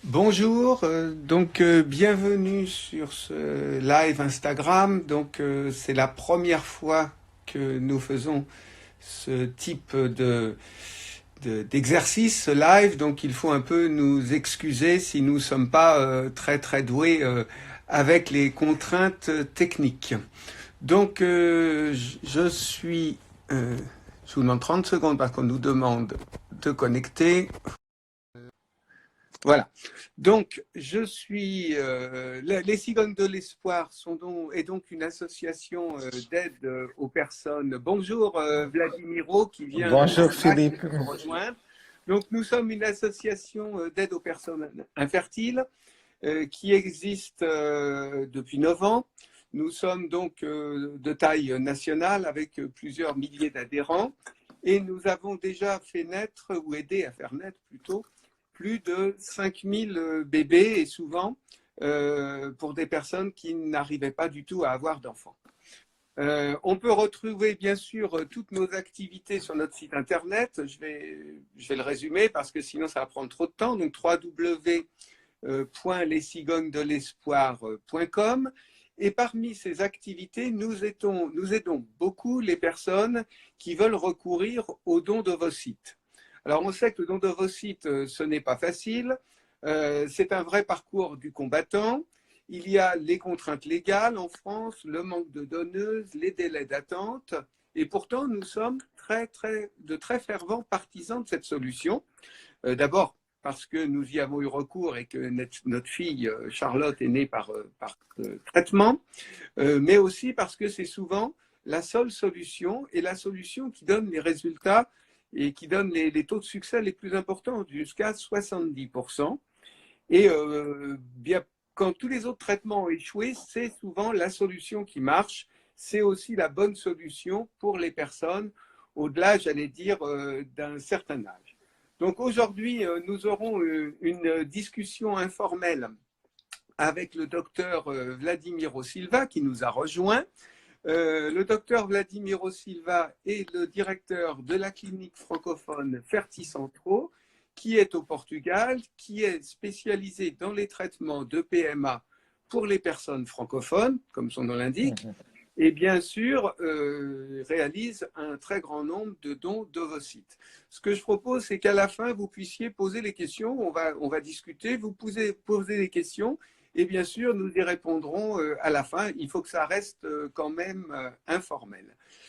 Bonjour, bienvenue sur ce live Instagram. C'est la première fois que nous faisons ce type d'exercice, ce live. Donc il faut un peu nous excuser si nous ne sommes pas très doués avec les contraintes techniques. Je suis... je vous demande 30 secondes parce qu'on nous demande de connecter. Voilà. Je suis. Les Cigognes de l'Espoir est donc une association d'aide aux personnes. Bonjour Vladimiro qui vient Bonjour de Philippe. nous rejoindre. Donc, nous sommes une association d'aide aux personnes infertiles qui existe depuis 9 ans. Nous sommes donc de taille nationale avec plusieurs milliers d'adhérents et nous avons déjà fait naître, ou aidé à faire naître plutôt, plus de 5000 bébés et souvent pour des personnes qui n'arrivaient pas du tout à avoir d'enfants. On peut retrouver bien sûr toutes nos activités sur notre site internet. Je vais le résumer parce que sinon ça va prendre trop de temps. Donc www.lescigognesdelespoir.com. Et parmi ces activités, nous aidons beaucoup les personnes qui veulent recourir au don d'ovocytes. Alors on sait que le don d'ovocytes, ce n'est pas facile. C'est un vrai parcours du combattant. Il y a les contraintes légales en France, le manque de donneuses, les délais d'attente. Et pourtant, nous sommes de très fervents partisans de cette solution. D'abord, parce que nous y avons eu recours et que notre fille Charlotte est née par traitement, mais aussi parce que c'est souvent la seule solution et la solution qui donne les résultats et qui donne les taux de succès les plus importants, jusqu'à 70%. Et bien, quand tous les autres traitements ont échoué, c'est souvent la solution qui marche. C'est aussi la bonne solution pour les personnes au-delà, j'allais dire, d'un certain âge. Donc aujourd'hui, nous aurons une discussion informelle avec le docteur Vladimiro Silva qui nous a rejoint. Le docteur Vladimiro Silva est le directeur de la clinique francophone Ferticentro, qui est au Portugal, qui est spécialisé dans les traitements de PMA pour les personnes francophones, comme son nom l'indique, et bien sûr réalise un très grand nombre de dons d'ovocytes. Ce que je propose, c'est qu'à la fin, vous puissiez poser les questions, on va discuter, vous pouvez poser les questions, et bien sûr, nous y répondrons à la fin. Il faut que ça reste quand même informel.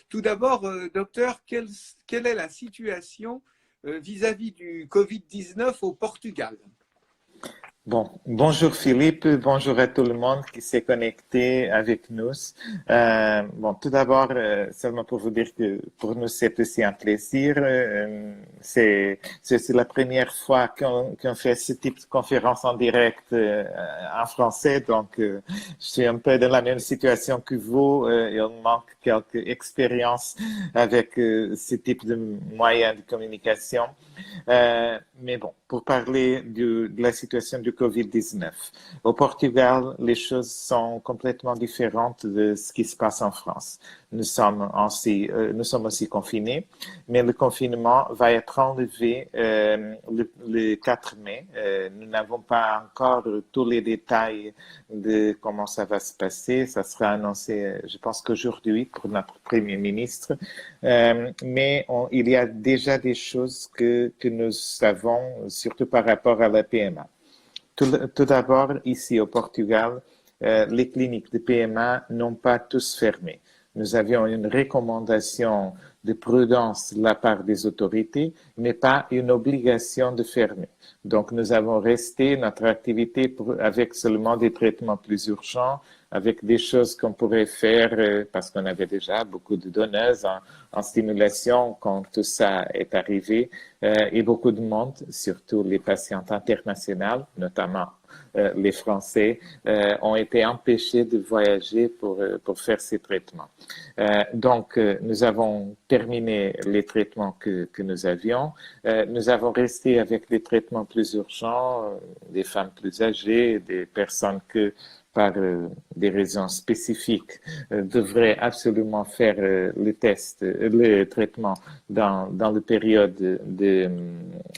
Tout d'abord, docteur, quelle est la situation vis-à-vis du Covid-19 au Portugal? Bon, bonjour Philippe, bonjour à tout le monde qui s'est connecté avec nous. Tout d'abord, seulement pour vous dire que pour nous c'est aussi un plaisir. C'est la première fois qu'on fait ce type de conférence en direct en français, donc je suis un peu dans la même situation que vous. Il manque quelques expériences avec ce type de moyens de communication. Mais bon, pour parler de la situation du Covid-19. Au Portugal, les choses sont complètement différentes de ce qui se passe en France. Nous sommes aussi confinés, mais le confinement va être enlevé le 4 mai. Nous n'avons pas encore tous les détails de comment ça va se passer. Ça sera annoncé, je pense qu'aujourd'hui, pour notre Premier ministre. Mais il y a déjà des choses que nous savons, surtout par rapport à la PMA. Tout d'abord, ici au Portugal, les cliniques de PMA n'ont pas tous fermé. Nous avions une recommandation de prudence de la part des autorités, mais pas une obligation de fermer. Donc, nous avons resté notre activité avec seulement des traitements plus urgents, avec des choses qu'on pourrait faire parce qu'on avait déjà beaucoup de donneuses en stimulation quand tout ça est arrivé et beaucoup de monde, surtout les patientes internationales, notamment les Français, ont été empêchés de voyager pour faire ces traitements. Nous avons terminé les traitements que nous avions. Nous avons resté avec les traitements plus urgents, des femmes plus âgées, des personnes que par des raisons spécifiques, devraient absolument faire le traitement dans la période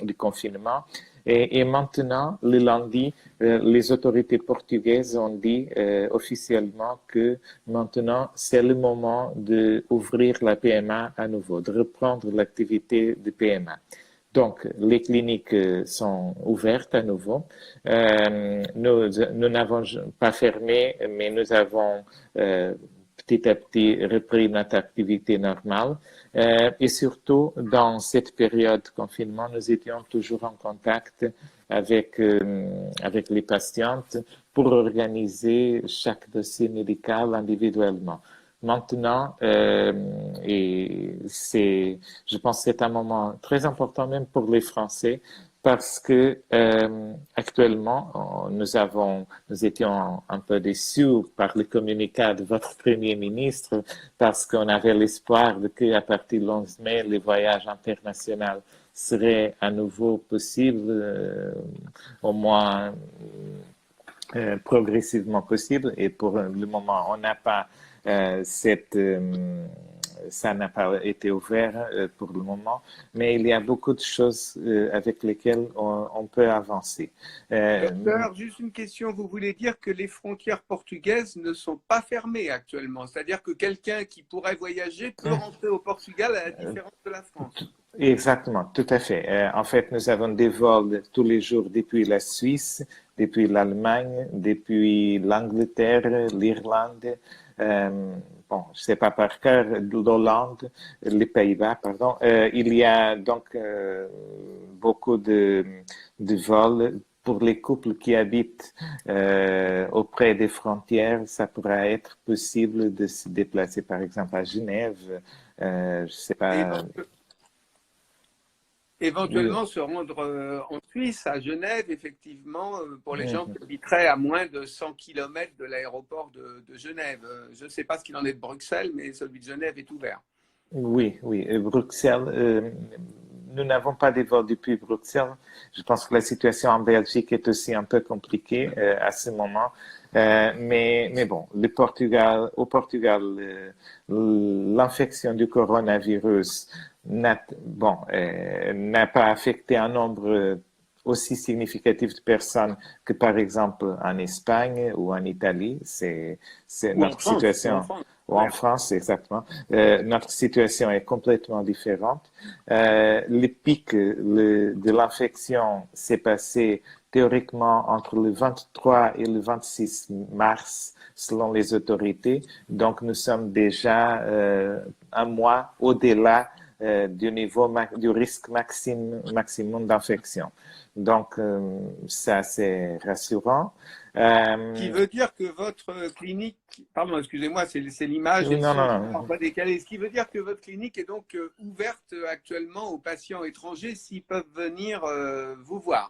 du confinement. Et maintenant, le lundi, les autorités portugaises ont dit officiellement que maintenant, c'est le moment d'ouvrir la PMA à nouveau, de reprendre l'activité de PMA. Donc, les cliniques sont ouvertes à nouveau. Nous n'avons pas fermé, mais nous avons petit à petit repris notre activité normale. Et surtout, dans cette période de confinement, nous étions toujours en contact avec les patientes pour organiser chaque dossier médical individuellement. Maintenant, je pense que c'est un moment très important même pour les Français parce que actuellement, nous étions un peu déçus par le communiqué de votre Premier ministre parce qu'on avait l'espoir de qu'à partir du 11 mai, les voyages internationaux seraient à nouveau possibles, au moins progressivement possible. Et pour le moment, on n'a pas ça n'a pas été ouvert pour le moment, mais il y a beaucoup de choses avec lesquelles on peut avancer. Docteur, juste une question. Vous voulez dire que les frontières portugaises ne sont pas fermées actuellement? C'est-à-dire que quelqu'un qui pourrait voyager peut rentrer au Portugal à la différence de la France? Exactement, tout à fait. En fait, nous avons des vols tous les jours depuis la Suisse, depuis l'Allemagne, depuis l'Angleterre, l'Irlande, bon, je sais pas par cœur, l'Hollande, les Pays-Bas, pardon. Il y a donc beaucoup de vols pour les couples qui habitent auprès des frontières. Ça pourra être possible de se déplacer, par exemple, à Genève. Je sais pas. Éventuellement se rendre en Suisse, à Genève, effectivement, pour les gens qui habiteraient à moins de 100 km de l'aéroport de Genève. Je ne sais pas ce qu'il en est de Bruxelles, mais celui de Genève est ouvert. Oui, oui. Bruxelles, nous n'avons pas de vol depuis Bruxelles. Je pense que la situation en Belgique est aussi un peu compliquée à ce moment. Mais bon, au Portugal, l'infection du coronavirus n'a pas affecté un nombre aussi significatif de personnes que par exemple en Espagne ou en Italie. C'est notre situation. Ou en France, exactement. Notre situation est complètement différente. Le pic de l'infection s'est passé théoriquement entre le 23 et le 26 mars, selon les autorités. Donc, nous sommes déjà un mois au-delà du niveau du risque maximum d'infection. Donc, ça, c'est rassurant. Qui veut dire que votre clinique, pardon, excusez-moi, c'est l'image et le son parfois décalé. Ce qui veut dire que votre clinique est donc ouverte actuellement aux patients étrangers s'ils peuvent venir vous voir.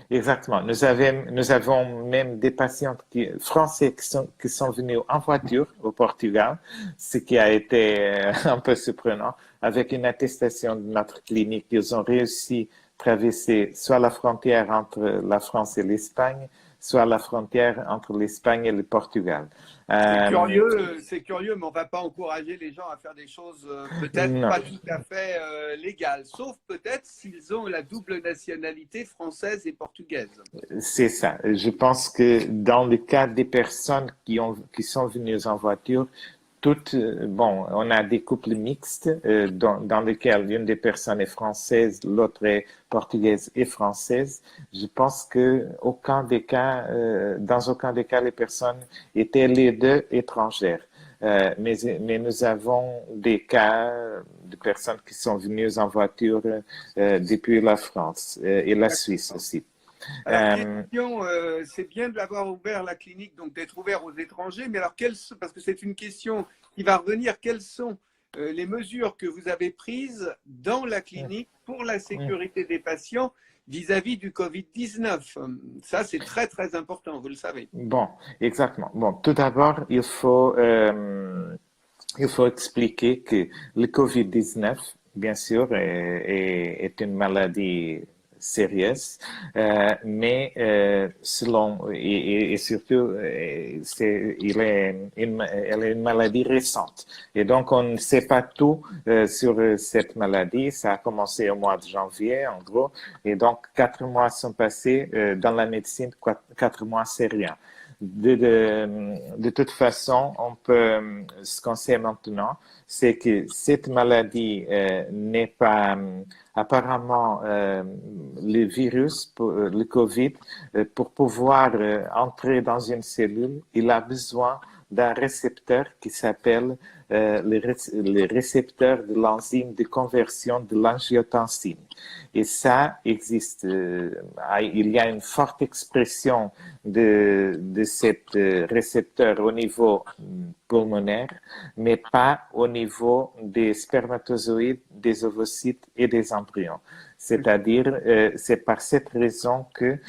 Exactement. Nous avons même des patients français qui sont venus en voiture au Portugal, ce qui a été un peu surprenant. Avec une attestation de notre clinique, ils ont réussi à traverser soit la frontière entre la France et l'Espagne, soit la frontière entre l'Espagne et le Portugal. C'est curieux, mais on ne va pas encourager les gens à faire des choses peut-être pas tout à fait légales, sauf peut-être s'ils ont la double nationalité française et portugaise. C'est ça. Je pense que dans le cas des personnes qui sont venues en voiture, on a des couples mixtes dans lesquels une des personnes est française, l'autre est portugaise et française. Je pense que dans aucun des cas, les personnes étaient les deux étrangères. Mais nous avons des cas de personnes qui sont venues en voiture depuis la France et la Suisse aussi. Alors, c'est bien de l'avoir ouvert la clinique, donc d'être ouvert aux étrangers, mais alors parce que c'est une question qui va revenir, quelles sont les mesures que vous avez prises dans la clinique pour la sécurité des patients vis-à-vis du Covid-19? Ça, c'est très, très important, vous le savez. Bon, exactement. Bon, tout d'abord, il faut expliquer que le Covid-19, bien sûr, est une maladie sérieuses, mais selon et surtout, elle est une maladie récente. Et donc, on ne sait pas tout sur cette maladie. Ça a commencé au mois de janvier, en gros. Et donc, 4 mois sont passés. Dans la médecine, 4 mois, c'est rien. De toute façon, ce qu'on sait maintenant, c'est que cette maladie n'est pas, apparemment, le virus, le COVID, pour pouvoir entrer dans une cellule, il a besoin d'un récepteur qui s'appelle le récepteur de l'enzyme de conversion de l'angiotensine. Et ça existe. Il y a une forte expression de cet récepteur au niveau pulmonaire, mais pas au niveau des spermatozoïdes, des ovocytes et des embryons. C'est-à-dire, c'est par cette raison que,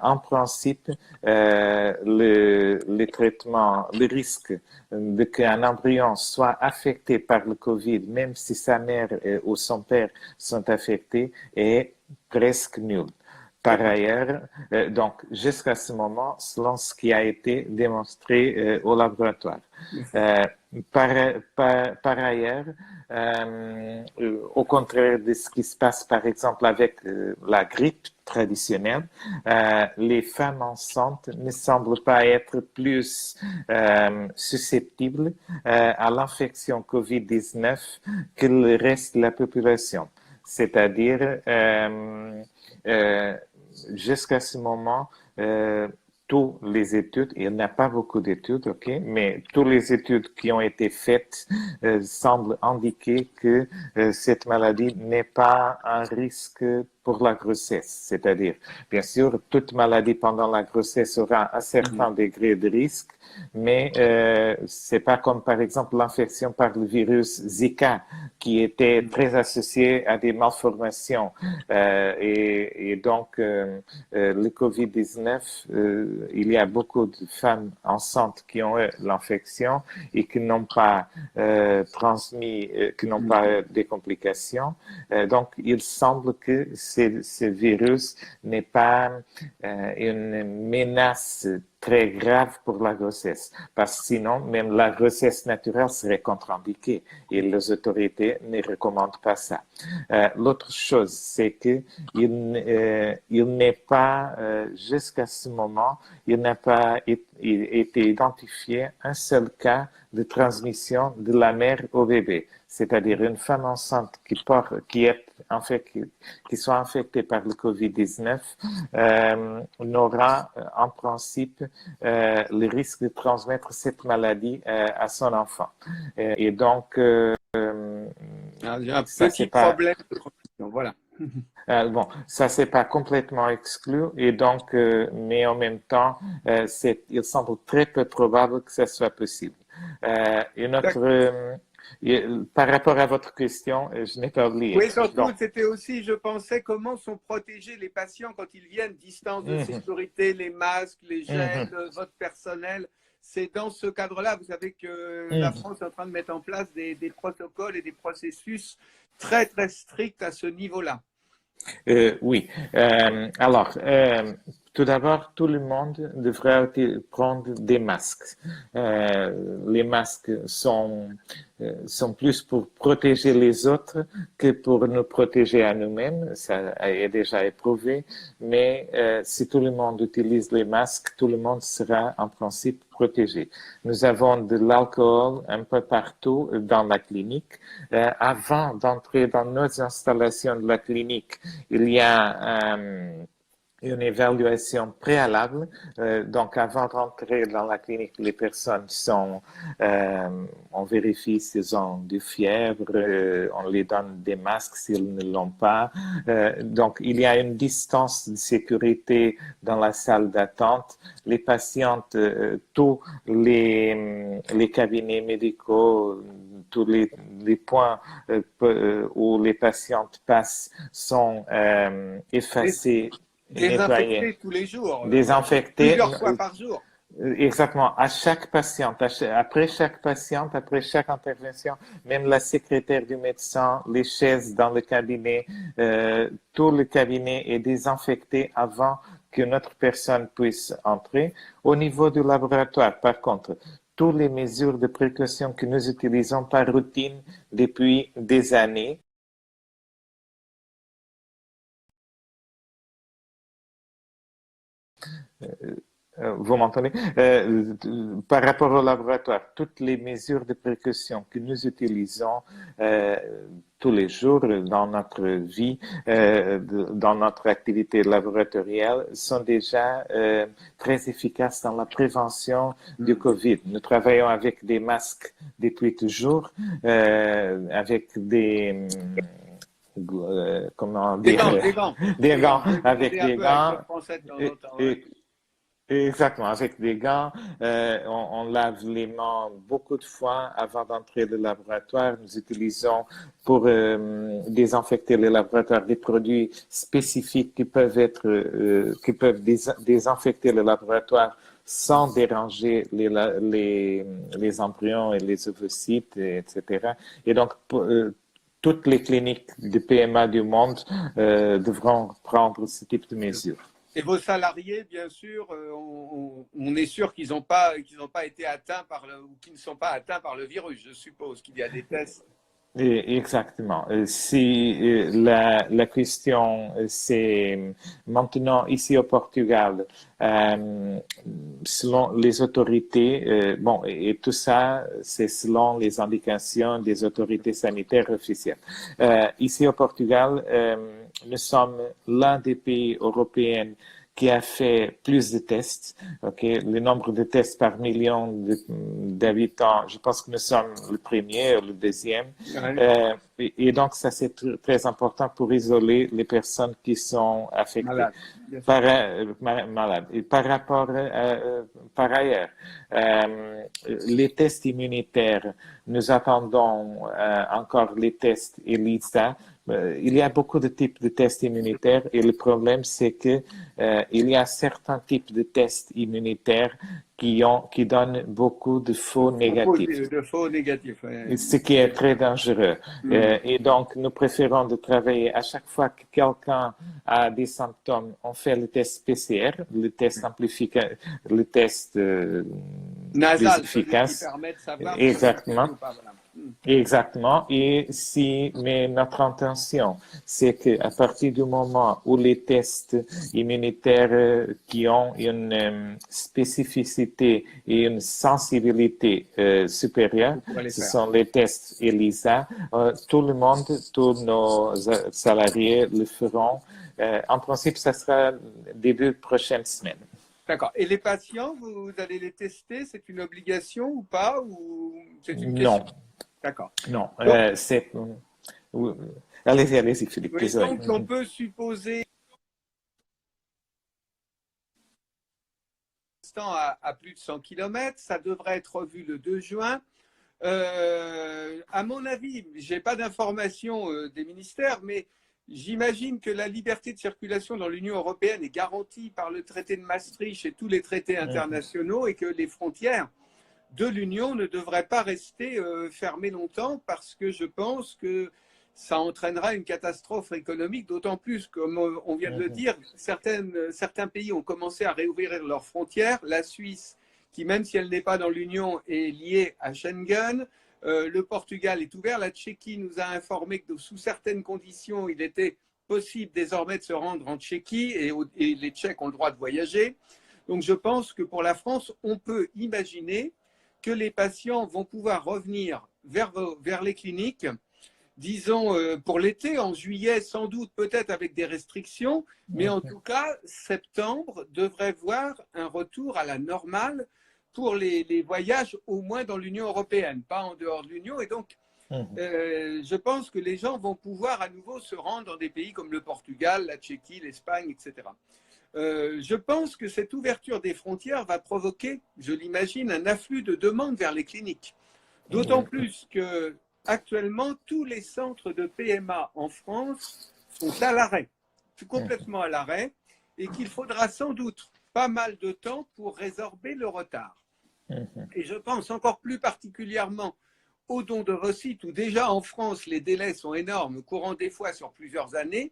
en principe, le traitement, le risque de qu'un embryon soit affecté par le COVID, même si sa mère ou son père sont affectés, est presque nul. Par ailleurs, donc jusqu'à ce moment, selon ce qui a été démontré au laboratoire. Par ailleurs, au contraire de ce qui se passe par exemple avec la grippe traditionnelle, les femmes enceintes ne semblent pas être plus susceptibles à l'infection COVID-19 que le reste de la population. C'est-à-dire, jusqu'à ce moment, toutes les études, il n'y a pas beaucoup d'études, ok, mais toutes les études qui ont été faites semblent indiquer que cette maladie n'est pas un risque pour la grossesse. C'est-à-dire, bien sûr, toute maladie pendant la grossesse aura un certain degré de risque, mais c'est pas comme par exemple l'infection par le virus Zika qui était très associé à des malformations et donc le COVID-19, il y a beaucoup de femmes enceintes qui ont eu l'infection et qui n'ont pas transmis, qui n'ont pas des complications. Donc il semble que ce virus n'est pas une menace très grave pour la grossesse, parce que sinon, même la grossesse naturelle serait contre-indiquée et les autorités ne recommandent pas ça. L'autre chose, c'est que il n'est pas, jusqu'à ce moment, il n'a pas été identifié un seul cas de transmission de la mère au bébé. C'est-à-dire une femme enceinte qui soit infectée par le COVID-19 n'aura en principe le risque de transmettre cette maladie à son enfant. Et donc, il y a un petit problème de transmission, voilà. Bon, ça c'est pas complètement exclu et donc, mais en même temps, il semble très peu probable que ça soit possible. Une autre, par rapport à votre question, je n'ai pas oublié. Oui, surtout, c'était aussi, je pensais, comment sont protégés les patients quand ils viennent, distance de sécurité, les masques, les gels, votre personnel. C'est dans ce cadre-là, vous savez que la France est en train de mettre en place des protocoles et des processus très, très stricts à ce niveau-là. Oui. Alors, tout d'abord, tout le monde devrait prendre des masques. Les masques sont plus pour protéger les autres que pour nous protéger à nous-mêmes. Ça est déjà éprouvé. Mais si tout le monde utilise les masques, tout le monde sera en principe protégé. Nous avons de l'alcool un peu partout dans la clinique. Avant d'entrer dans nos installations de la clinique, il y a une évaluation préalable. Donc, avant d'entrer dans la clinique, les personnes on vérifie s'ils ont du fièvre, on les donne des masques s'ils ne l'ont pas. Donc, il y a une distance de sécurité dans la salle d'attente. Les patientes, tous les cabinets médicaux, tous les points où les patientes passent sont effacés. Désinfectés tous les jours. Désinfectés. Plusieurs fois par jour. Exactement. À chaque patiente, après chaque patiente, après chaque intervention, même la secrétaire du médecin, les chaises dans le cabinet, tout le cabinet est désinfecté avant que notre personne puisse entrer. Au niveau du laboratoire, par contre, toutes les mesures de précaution que nous utilisons par routine depuis des années, vous m'entendez? Par rapport au laboratoire, toutes les mesures de précaution que nous utilisons euh, tous les jours dans notre vie, dans notre activité laboratoriale, sont déjà très efficaces dans la prévention du COVID. Nous travaillons avec des masques depuis toujours, avec des comment Des dire, gants, des gants, des des gants. gants, Vous vous avec aidez un des peu avec gants, votre français de temps en et, temps. Ouais. et exactement, avec des gants, on lave les mains beaucoup de fois avant d'entrer au laboratoire. Nous utilisons pour désinfecter le laboratoire des produits spécifiques qui peuvent être, qui peuvent désinfecter le laboratoire sans déranger les embryons et les ovocytes, etc. Et donc, toutes les cliniques de PMA du monde devront prendre ce type de mesures. Et vos salariés, bien sûr, on est sûr qu'ils n'ont pas été atteints ou qu'ils ne sont pas atteints par le virus. Je suppose qu'il y a des tests. Exactement. Si la question, c'est maintenant ici au Portugal, euh, selon les autorités, bon, et tout ça, c'est selon les indications des autorités sanitaires officielles. Ici au Portugal, nous sommes l'un des pays européens qui a fait plus de tests. Okay? Le nombre de tests par million d'habitants, je pense que nous sommes le premier ou le deuxième. Ouais. Et donc, ça, c'est très important pour isoler les personnes qui sont affectées. Malade, bien sûr. Malades. Et par rapport, par ailleurs, les tests immunitaires, nous attendons encore les tests ELISA. Il y a beaucoup de types de tests immunitaires et le problème, c'est que il y a certains types de tests immunitaires qui donnent beaucoup de faux négatifs, De faux négatifs. Ouais. ce qui est très dangereux. Et donc, nous préférons de travailler à chaque fois que quelqu'un a des symptômes, on fait le test PCR, le test le test plus Nasal, celui qui efficace. permet de savoir si on est infecté Exactement. ou pas. Voilà. Exactement. Et si, mais notre intention, c'est qu'à partir du moment où les tests immunitaires qui ont une spécificité et une sensibilité supérieure, On pourrait les ce faire. sont les tests ELISA, tout le monde, tous nos salariés le feront. En principe, ça sera début prochaine semaine. D'accord. Et les patients, vous allez les tester? C'est une obligation ou pas? Ou c'est une question? Non, D'accord. non, Donc, c'est... Allez-y, allez-y, Philippe, oui, désolé. donc, on peut supposer à plus de 100 km, ça devrait être revu le 2 juin. À mon avis, je n'ai pas d'informations des ministères, mais j'imagine que la liberté de circulation dans l'Union européenne est garantie par le traité de Maastricht et tous les traités internationaux et que les frontières de l'Union ne devraient pas rester fermées longtemps parce que je pense que ça entraînera une catastrophe économique, d'autant plus, comme on vient de le dire, certains pays ont commencé à réouvrir leurs frontières. La Suisse, qui même si elle n'est pas dans l'Union, est liée à Schengen. Le Portugal est ouvert. La Tchéquie nous a informé que sous certaines conditions, il était possible désormais de se rendre en Tchéquie et les Tchèques ont le droit de voyager. Donc je pense que pour la France, on peut imaginer que les patients vont pouvoir revenir vers les cliniques, disons pour l'été, en juillet, sans doute peut-être avec des restrictions, mais en tout cas, septembre devrait voir un retour à la normale pour les voyages, au moins dans l'Union européenne, pas en dehors de l'Union. Et donc, je pense que les gens vont pouvoir à nouveau se rendre dans des pays comme le Portugal, la Tchéquie, l'Espagne, etc. Je pense que cette ouverture des frontières va provoquer, je l'imagine, un afflux de demandes vers les cliniques. D'autant plus que actuellement, tous les centres de PMA en France sont à l'arrêt, complètement à l'arrêt, et qu'il faudra sans doute pas mal de temps pour résorber le retard. Et je pense encore plus particulièrement aux dons d'ovocytes, où déjà en France, les délais sont énormes, courant des fois sur plusieurs années.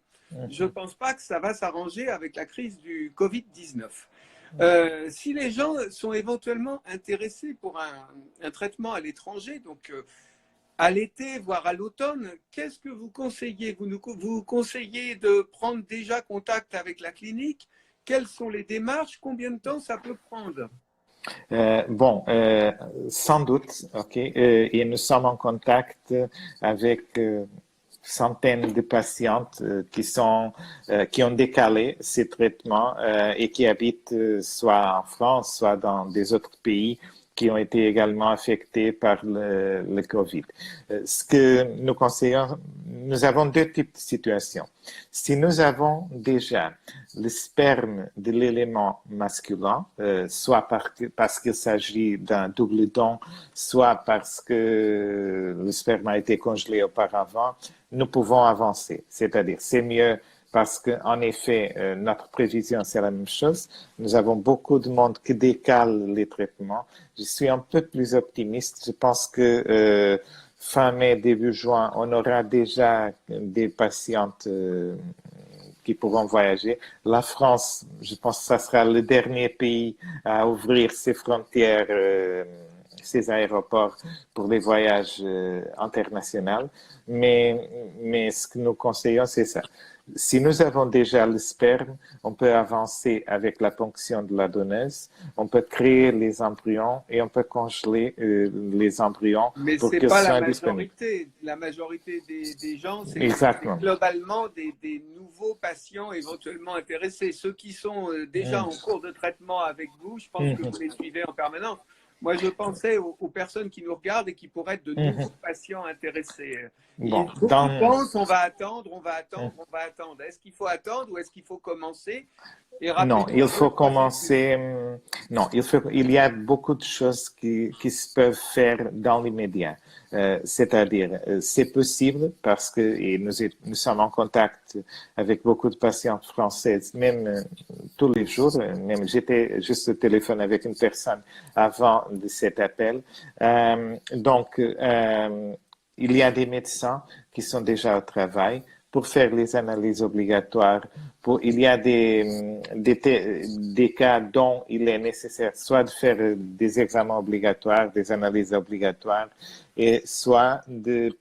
Je ne pense pas que ça va s'arranger avec la crise du Covid-19. Si les gens sont éventuellement intéressés pour un traitement à l'étranger, donc à l'été, voire à l'automne, qu'est-ce que vous conseillez? Vous conseillez de prendre déjà contact avec la clinique? Quelles sont les démarches? Combien de temps ça peut prendre? Bon, sans doute, ok. Et nous sommes en contact avec centaines de patientes qui ont décalé ces traitements et qui habitent soit en France, soit dans des autres pays qui ont été également affectés par le COVID. Ce que nous conseillons, nous avons deux types de situations. Si nous avons déjà le sperme de l'élément masculin, soit parce qu'il s'agit d'un double don, soit parce que le sperme a été congelé auparavant, nous pouvons avancer. C'est-à-dire, c'est mieux parce qu'en effet, notre prévision, c'est la même chose. Nous avons beaucoup de monde qui décale les traitements. Je suis un peu plus optimiste. Je pense que fin mai, début juin, on aura déjà des patientes qui pourront voyager. La France, je pense que ça sera le dernier pays à ouvrir ses frontières, ses aéroports pour les voyages internationaux. Mais ce que nous conseillons, c'est ça. Si nous avons déjà le sperme, on peut avancer avec la ponction de la donneuse, on peut créer les embryons et on peut congeler les embryons Mais pour ce n'est qu'ils pas la soient disponibles. majorité. La majorité des gens, c'est Exactement. globalement des nouveaux patients éventuellement intéressés. Ceux qui sont déjà en cours de traitement avec vous, je pense que vous les suivez en permanence. Moi, je pensais aux personnes qui nous regardent et qui pourraient être de nouveaux patients intéressés. Bon, Beaucoup pensent, on va attendre, on va attendre, on va attendre. Est-ce qu'il faut attendre ou est-ce qu'il faut commencer? Et non, rapidement, il faut le processus. commencer. Non, il y a beaucoup de choses qui se peuvent faire dans l'immédiat. C'est-à-dire, c'est possible parce que et nous sommes en contact avec beaucoup de patientes françaises, même tous les jours. Même j'étais juste au téléphone avec une personne avant de cet appel. Donc, il y a des médecins qui sont déjà au travail pour faire les analyses obligatoires. Il y a des cas dont il est nécessaire soit de faire des examens obligatoires, des analyses obligatoires, et soit de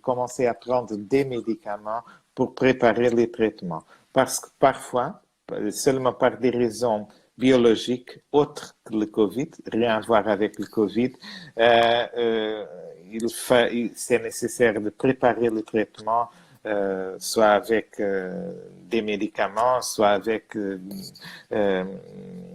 commencer à prendre des médicaments pour préparer les traitements. Parce que parfois, seulement par des raisons biologiques autres que le Covid, rien à voir avec le Covid, c'est nécessaire de préparer le traitement soit avec des médicaments, soit avec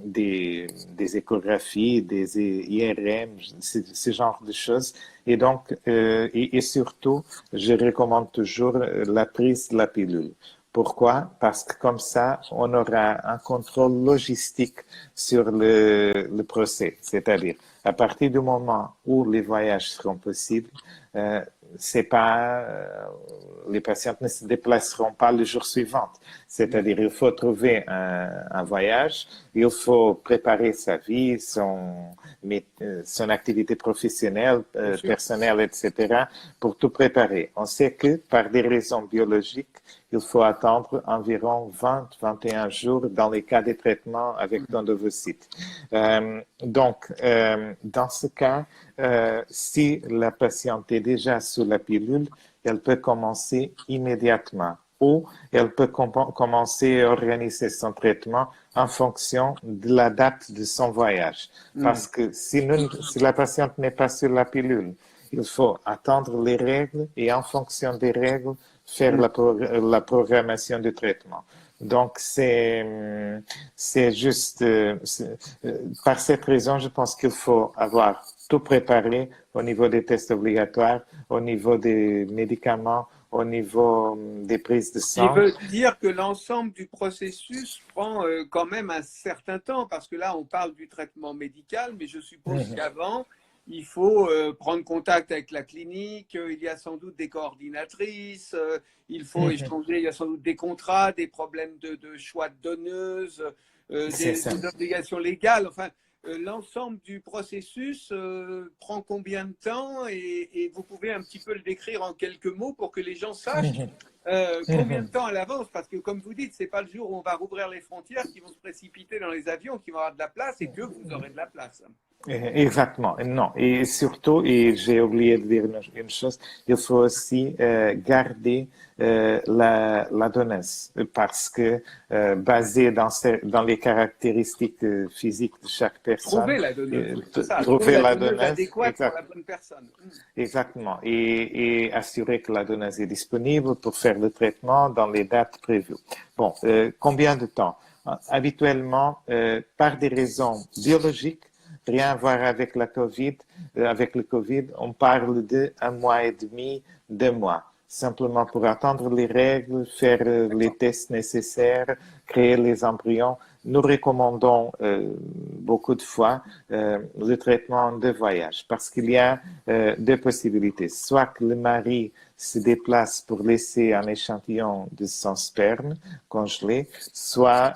des échographies, des IRM, ce genre de choses. Et donc, et surtout, je recommande toujours la prise de la pilule. Pourquoi? Parce que comme ça, on aura un contrôle logistique sur le procès. C'est-à-dire, à partir du moment où les voyages seront possibles, c'est pas les patients ne se déplaceront pas le jour suivant. C'est-à-dire, il faut trouver un voyage, il faut préparer sa vie, son activité professionnelle, personnelle, etc., pour tout préparer. On sait que par des raisons biologiques, il faut attendre environ 20-21 jours dans les cas de traitement avec don d'ovocytes. Donc, dans ce cas, si la patiente est déjà sous la pilule, elle peut commencer immédiatement ou elle peut commencer à organiser son traitement en fonction de la date de son voyage. Parce que si la patiente n'est pas sur la pilule, il faut attendre les règles et en fonction des règles, faire la programmation du traitement. Donc, c'est juste, par cette raison, je pense qu'il faut avoir tout préparé au niveau des tests obligatoires, au niveau des médicaments, au niveau des prises de sang. Ce qui veut dire que l'ensemble du processus prend quand même un certain temps, parce que là, on parle du traitement médical, mais je suppose qu'avant, il faut prendre contact avec la clinique, il y a sans doute des coordinatrices, il faut échanger, il y a sans doute des contrats, des problèmes de choix de donneuses, des obligations légales. Enfin, l'ensemble du processus prend combien de temps et vous pouvez un petit peu le décrire en quelques mots pour que les gens sachent combien de temps à l'avance, parce que comme vous dites, c'est pas le jour où on va rouvrir les frontières qui vont se précipiter dans les avions, qui vont avoir de la place et que vous aurez de la place. Exactement, non. Et surtout, et j'ai oublié de dire une chose, il faut aussi garder la donneuse parce que basé dans les caractéristiques physiques de chaque personne, Trouver la donneuse, c'est ça. trouver la donneuse donneuse adéquate pour la bonne personne. Exactement. Et assurer que la donneuse est disponible pour faire le traitement dans les dates prévues. Bon, combien de temps? Habituellement, par des raisons biologiques, rien à voir avec la COVID, avec le Covid, on parle de 1 mois et demi, 2 mois. Simplement pour attendre les règles, faire les tests nécessaires, créer les embryons. Nous recommandons beaucoup de fois le traitement de voyage parce qu'il y a deux possibilités. Soit que le mari se déplace pour laisser un échantillon de son sperme congelé, soit,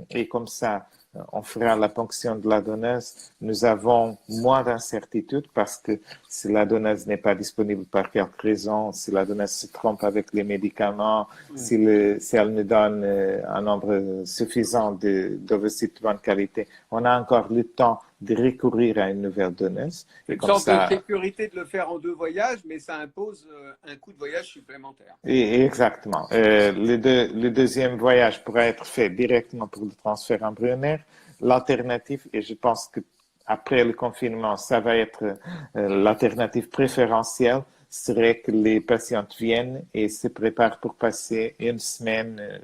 et comme ça, on fera la ponction de la donneuse, nous avons moins d'incertitude parce que si la donneuse n'est pas disponible par quelque raison, si la donneuse se trompe avec les médicaments, si elle nous donne un nombre suffisant d'ovocytes de bonne qualité, on a encore le temps de recourir à une nouvelle donneuse. C'est une sorte de sécurité de le faire en 2 voyages, mais ça impose un coût de voyage supplémentaire. Exactement. Le deuxième voyage pourra être fait directement pour le transfert embryonnaire. L'alternative, et je pense que après le confinement, ça va être l'alternative préférentielle, serait que les patientes viennent et se préparent pour passer une semaine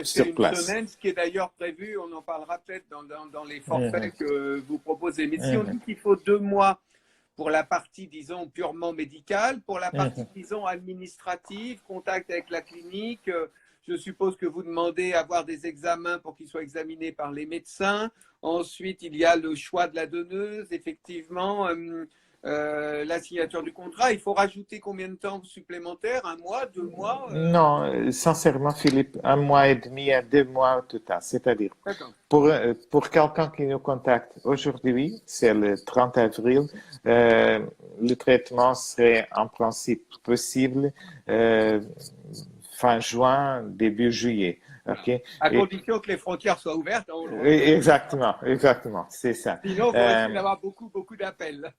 sur place. Une semaine, ce qui est d'ailleurs prévu, on en parlera peut-être dans les forfaits que vous proposez. Mais si on dit qu'il faut 2 mois pour la partie, disons, purement médicale, pour la partie, disons, administrative, contact avec la clinique, je suppose que vous demandez à avoir des examens pour qu'ils soient examinés par les médecins. Ensuite, il y a le choix de la donneuse, effectivement, la signature du contrat. Il faut rajouter combien de temps supplémentaire? 1 mois, 2 mois? Non, sincèrement, Philippe, 1 mois et demi à 2 mois au total. C'est-à-dire, pour quelqu'un qui nous contacte aujourd'hui, c'est le 30 avril, le traitement serait en principe possible fin juin, début juillet. Okay? À condition que les frontières soient ouvertes. Exactement, c'est ça. Sinon, vous risquez d'avoir beaucoup d'appels.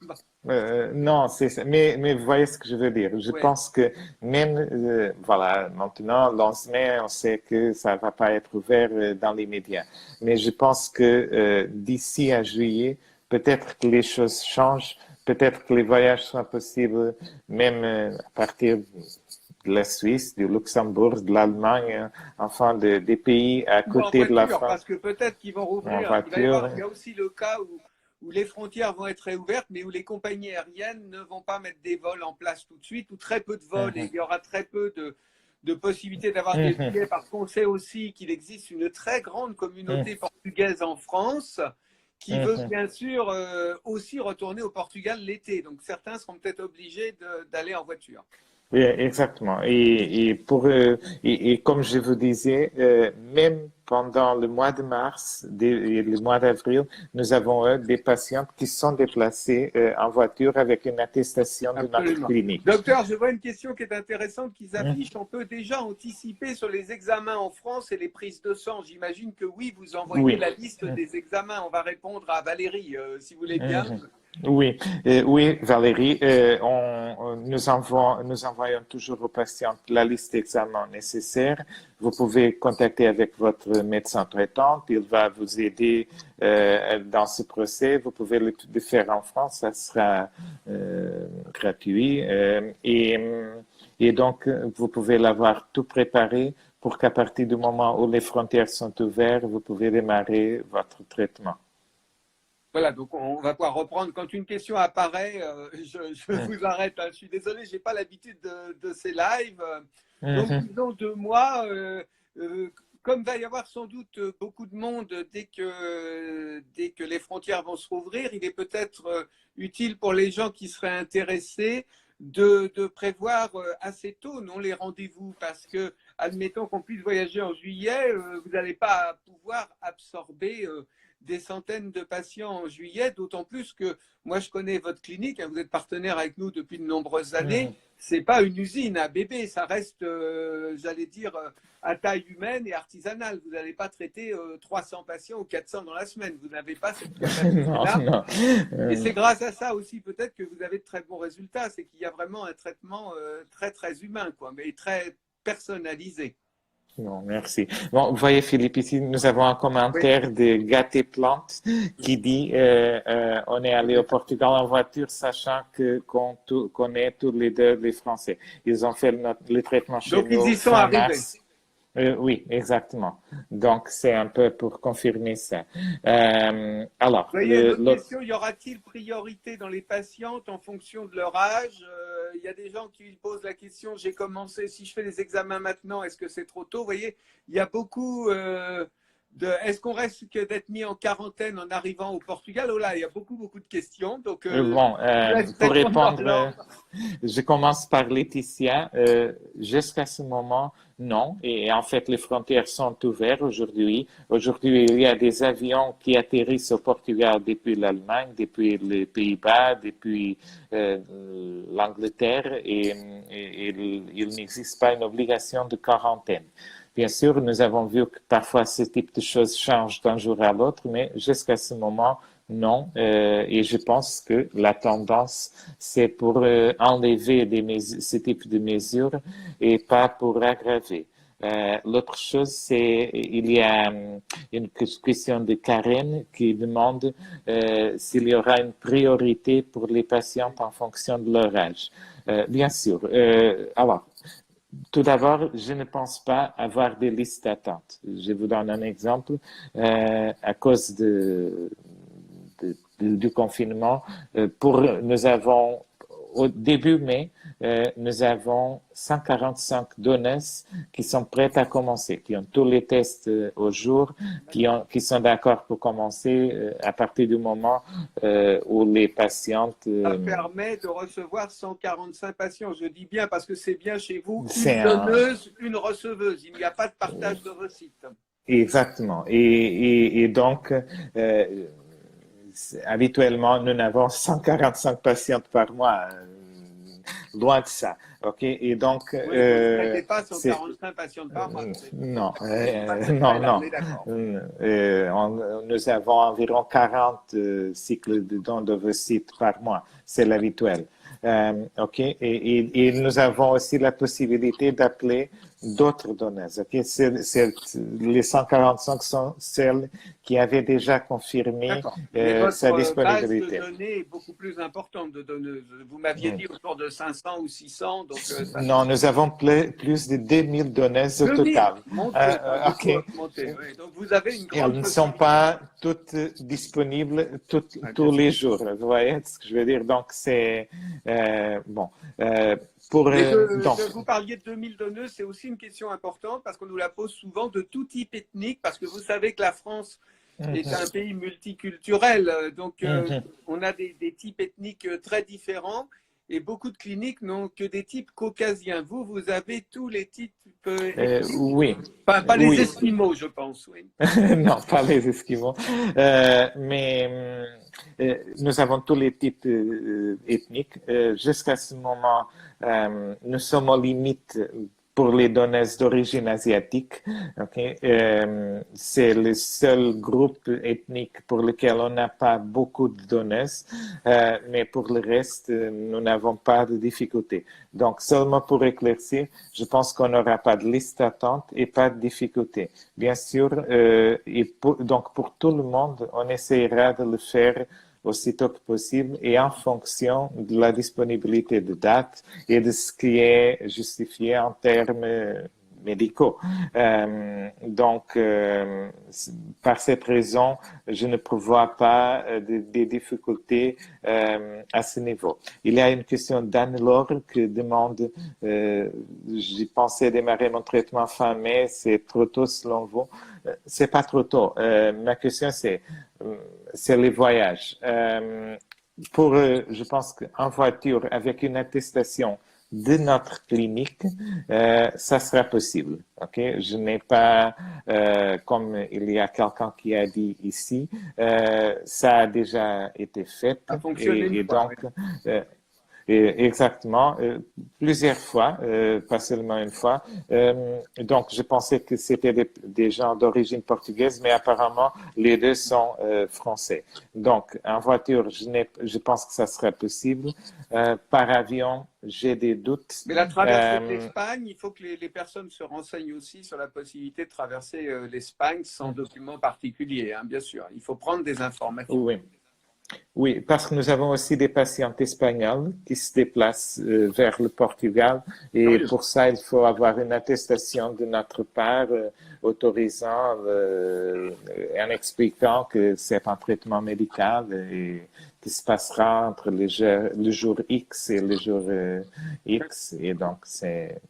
Non, c'est ça. Mais vous voyez ce que je veux dire. Je pense que même, voilà, maintenant, l'11 mai, on sait que ça va pas être ouvert dans les médias. Mais je pense que d'ici à juillet, peut-être que les choses changent, peut-être que les voyages sont possibles, même à partir de la Suisse, du Luxembourg, de l'Allemagne, enfin des pays à côté de la France. Parce que peut-être qu'ils vont rouvrir. Il y a aussi le cas où les frontières vont être réouvertes, mais où les compagnies aériennes ne vont pas mettre des vols en place tout de suite, ou très peu de vols, et il y aura très peu de possibilités d'avoir des billets, parce qu'on sait aussi qu'il existe une très grande communauté portugaise en France qui veut bien sûr aussi retourner au Portugal l'été. Donc certains seront peut-être obligés d'aller en voiture. Oui, exactement. Et comme je vous disais, même pendant le mois de mars et le mois d'avril, nous avons des patientes qui sont déplacées en voiture avec une attestation de notre clinique. Docteur, je vois une question qui est intéressante qui s'affiche. On peut déjà anticiper sur les examens en France et les prises de sang. J'imagine que oui, vous envoyez la liste des examens. On va répondre à Valérie, si vous voulez bien. Oui, Valérie, nous envoyons toujours aux patients la liste d'examens nécessaires. Vous pouvez contacter avec votre médecin traitant, il va vous aider dans ce procès. Vous pouvez le faire en France, ça sera gratuit. Et donc, vous pouvez l'avoir tout préparé pour qu'à partir du moment où les frontières sont ouvertes, vous pouvez démarrer votre traitement. Voilà, donc on va pouvoir reprendre. Quand une question apparaît, je vous arrête. Je suis désolé, je n'ai pas l'habitude de ces lives. Donc, disons 2 mois. comme va y avoir sans doute beaucoup de monde dès que les frontières vont se rouvrir, il est peut-être utile pour les gens qui seraient intéressés de prévoir assez tôt, non, les rendez-vous, parce que, admettons qu'on puisse voyager en juillet, vous n'allez pas pouvoir absorber des centaines de patients en juillet, d'autant plus que moi je connais votre clinique, hein, vous êtes partenaire avec nous depuis de nombreuses années, c'est pas une usine à bébé, ça reste, j'allais dire, à taille humaine et artisanale. Vous n'allez pas traiter 300 patients ou 400 dans la semaine, vous n'avez pas cette capacité-là. Non, Et c'est grâce à ça aussi peut-être que vous avez de très bons résultats, c'est qu'il y a vraiment un traitement très très humain, quoi, mais très personnalisé. non, merci. Bon, vous voyez, Philippe, ici, nous avons un Oui. commentaire de Gâté Plante qui dit on est allé au Portugal en voiture, sachant qu'on connaît tous les deux les Français. Ils ont fait le traitement chez Donc ils nous y sont fin arrivés. mars. Oui, exactement. Donc, c'est un peu pour confirmer ça. Alors, Vous voyez, notre question, y aura-t-il priorité dans les patientes en fonction de leur âge? Il y a des gens qui posent la question, j'ai commencé, si je fais les examens maintenant, est-ce que c'est trop tôt? Vous voyez, il y a beaucoup est-ce qu'on risque d'être mis en quarantaine en arrivant au Portugal? Oh là, il y a beaucoup, beaucoup de questions. Donc, bon, pour répondre, je commence par Laetitia. Jusqu'à ce moment, non. Et en fait, les frontières sont ouvertes aujourd'hui. Aujourd'hui, il y a des avions qui atterrissent au Portugal depuis l'Allemagne, depuis les Pays-Bas, depuis l'Angleterre, et il n'existe pas une obligation de quarantaine. Bien sûr, nous avons vu que parfois ce type de choses change d'un jour à l'autre, mais jusqu'à ce moment, non. Et je pense que la tendance, c'est pour enlever ce type de mesures et pas pour aggraver. L'autre chose, c'est il y a une question de Karen qui demande s'il y aura une priorité pour les patientes en fonction de leur âge. Bien sûr. Alors, tout d'abord, je ne pense pas avoir des listes d'attente. Je vous donne un exemple. À cause du confinement, nous avons, au début mai, nous avons 145 donneuses qui sont prêtes à commencer, qui ont tous les tests au jour, qui sont d'accord pour commencer à partir du moment où les patientes... ça permet de recevoir 145 patients. Je dis bien parce que c'est bien chez vous, une c'est donneuse, une receveuse. Il n'y a pas de partage de recettes. Exactement. Et donc, habituellement, nous n'avons 145 patientes par mois. Loin de ça. OK? Et donc, Oui, vous ne traitez pas 145 patients par mois. non, non, non. on est d'accord. Nous avons environ 40 cycles de dons d'ovocytes par mois. C'est l'habituel. OK? Et nous avons aussi la possibilité d'appeler d'autres donneuses. OK? Les 145 sont celles qui avaient déjà confirmé sa disponibilité. Base de données est beaucoup plus importante de donneuses. Vous m'aviez dit autour de 500 ou 600. Donc, non, nous avons plus de 2000 donneuses au total. Mon Dieu, OK. Oui. Donc, vous avez une grande... Elles ne sont pas toutes disponibles tous les jours. Vous voyez ce que je veux dire? Donc, c'est... bon. Que vous parliez de 2000 donneuses, c'est aussi une question importante parce qu'on nous la pose souvent de tout type ethnique, parce que vous savez que la France est un pays multiculturel, donc on a des types ethniques très différents et beaucoup de cliniques n'ont que des types caucasiens. Vous avez tous les types ethniques. Oui. Pas les Esquimaux, je pense, oui. Non, pas les Esquimaux. Mais nous avons tous les types ethniques. Jusqu'à ce moment, nous sommes aux limites pour les donneuses d'origine asiatique. Okay? C'est le seul groupe ethnique pour lequel on n'a pas beaucoup de donneuses, mais pour le reste, nous n'avons pas de difficultés. Donc, seulement pour éclaircir, je pense qu'on n'aura pas de liste d'attente et pas de difficultés. Bien sûr, donc pour tout le monde, on essaiera de le faire aussitôt que possible et en fonction de la disponibilité de date et de ce qui est justifié en termes médicaux. Donc, par cette raison, je ne prévois pas des difficultés à ce niveau. Il y a une question d'Anne-Laure qui demande, j'ai pensé démarrer mon traitement fin mai, c'est trop tôt selon vous? C'est pas trop tôt. Ma question, c'est les voyages. Je pense qu'en voiture, avec une attestation de notre clinique, ça sera possible. Ok, je n'ai pas, comme il y a quelqu'un qui a dit ici, ça a déjà été fait Ça fonctionne une et fois, donc oui. exactement, plusieurs fois, pas seulement une fois. Donc, je pensais que c'était des gens d'origine portugaise, mais apparemment, les deux sont français. Donc, en voiture, je pense que ça serait possible. Par avion, j'ai des doutes. Mais la traversée de l'Espagne, il faut que les personnes se renseignent aussi sur la possibilité de traverser l'Espagne sans document particulier, hein, bien sûr. Il faut prendre des informations. Oui. Oui, parce que nous avons aussi des patientes espagnoles qui se déplacent vers le Portugal et Curieux. pour ça, il faut avoir une attestation de notre part autorisant en expliquant que c'est un traitement médical et qui se passera entre le jour X et le jour X et donc c'est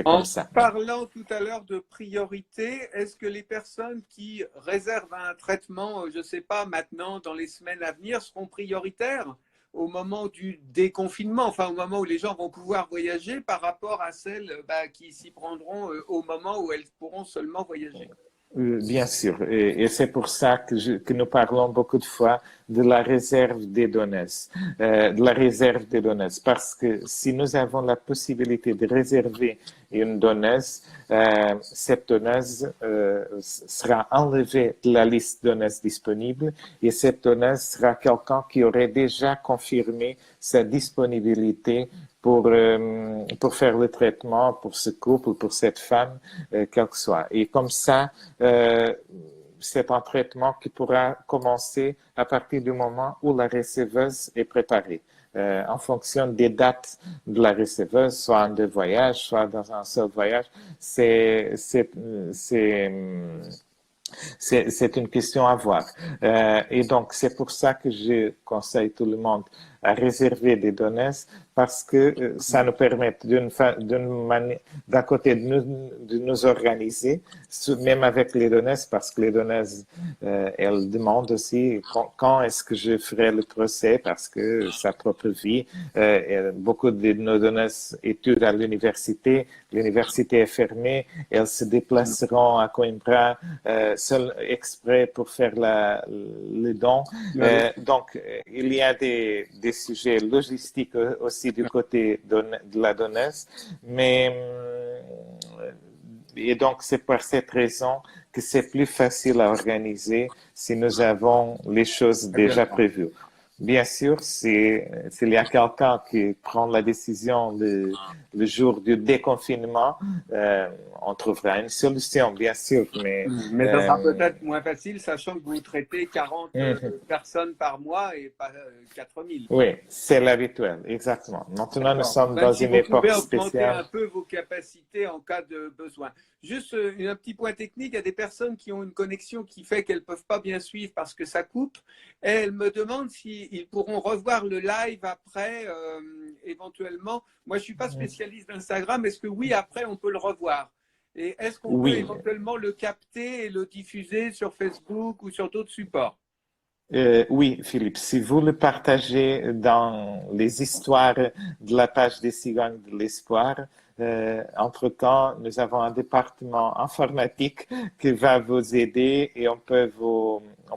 comme En ça. parlant tout à l'heure de priorité, est-ce que les personnes qui réservent un traitement, je ne sais pas, maintenant, dans les semaines à venir, seront prioritaires au moment du déconfinement, enfin au moment où les gens vont pouvoir voyager par rapport à celles qui s'y prendront au moment où elles pourront seulement voyager? Bien sûr, et c'est pour ça que nous parlons beaucoup de fois de la réserve des données, parce que si nous avons la possibilité de réserver une donneuse, cette donneuse sera enlevée de la liste de données disponible et cette donneuse sera quelqu'un qui aurait déjà confirmé sa disponibilité pour faire le traitement pour ce couple, pour cette femme, quel que soit. Et comme ça, c'est un traitement qui pourra commencer à partir du moment où la receveuse est préparée. En fonction des dates de la receveuse, soit en deux voyages, soit dans un seul voyage, c'est une question à voir. Et donc, c'est pour ça que je conseille tout le monde à réserver des données parce que ça nous permet d'un côté de nous organiser, même avec les données, parce que les données, elles demandent aussi quand est-ce que je ferai le procès parce que sa propre vie, beaucoup de nos données études à l'université est fermée, elles se déplaceront à Coimbra seul exprès pour faire le don. Donc, il y a des sujets logistiques aussi du côté de la donneuse, mais et donc c'est par cette raison que c'est plus facile à organiser si nous avons les choses déjà prévues. Bien sûr, s'il y a quelqu'un qui prend la décision le jour du déconfinement, on trouvera une solution, bien sûr. Mais ça sera peut-être moins facile, sachant que vous traitez 40 personnes par mois et pas 4000. Oui, c'est l'habituel, exactement. Maintenant, nous sommes Même dans si une vous pouvez époque augmenter un spéciale. peu vos capacités en cas de besoin. Juste un petit point technique, il y a des personnes qui ont une connexion qui fait qu'elles ne peuvent pas bien suivre parce que ça coupe. Et elles me demandent s'ils pourront revoir le live après, éventuellement. Moi, je ne suis pas spécialiste d'Instagram. Est-ce que oui, après, on peut le revoir? Et est-ce qu'on peut Oui, éventuellement le capter et le diffuser sur Facebook ou sur d'autres supports? oui, Philippe, si vous le partagez dans les histoires de la page des Cigognes de l'Espoir, entre-temps, nous avons un département informatique qui va vous aider et on peut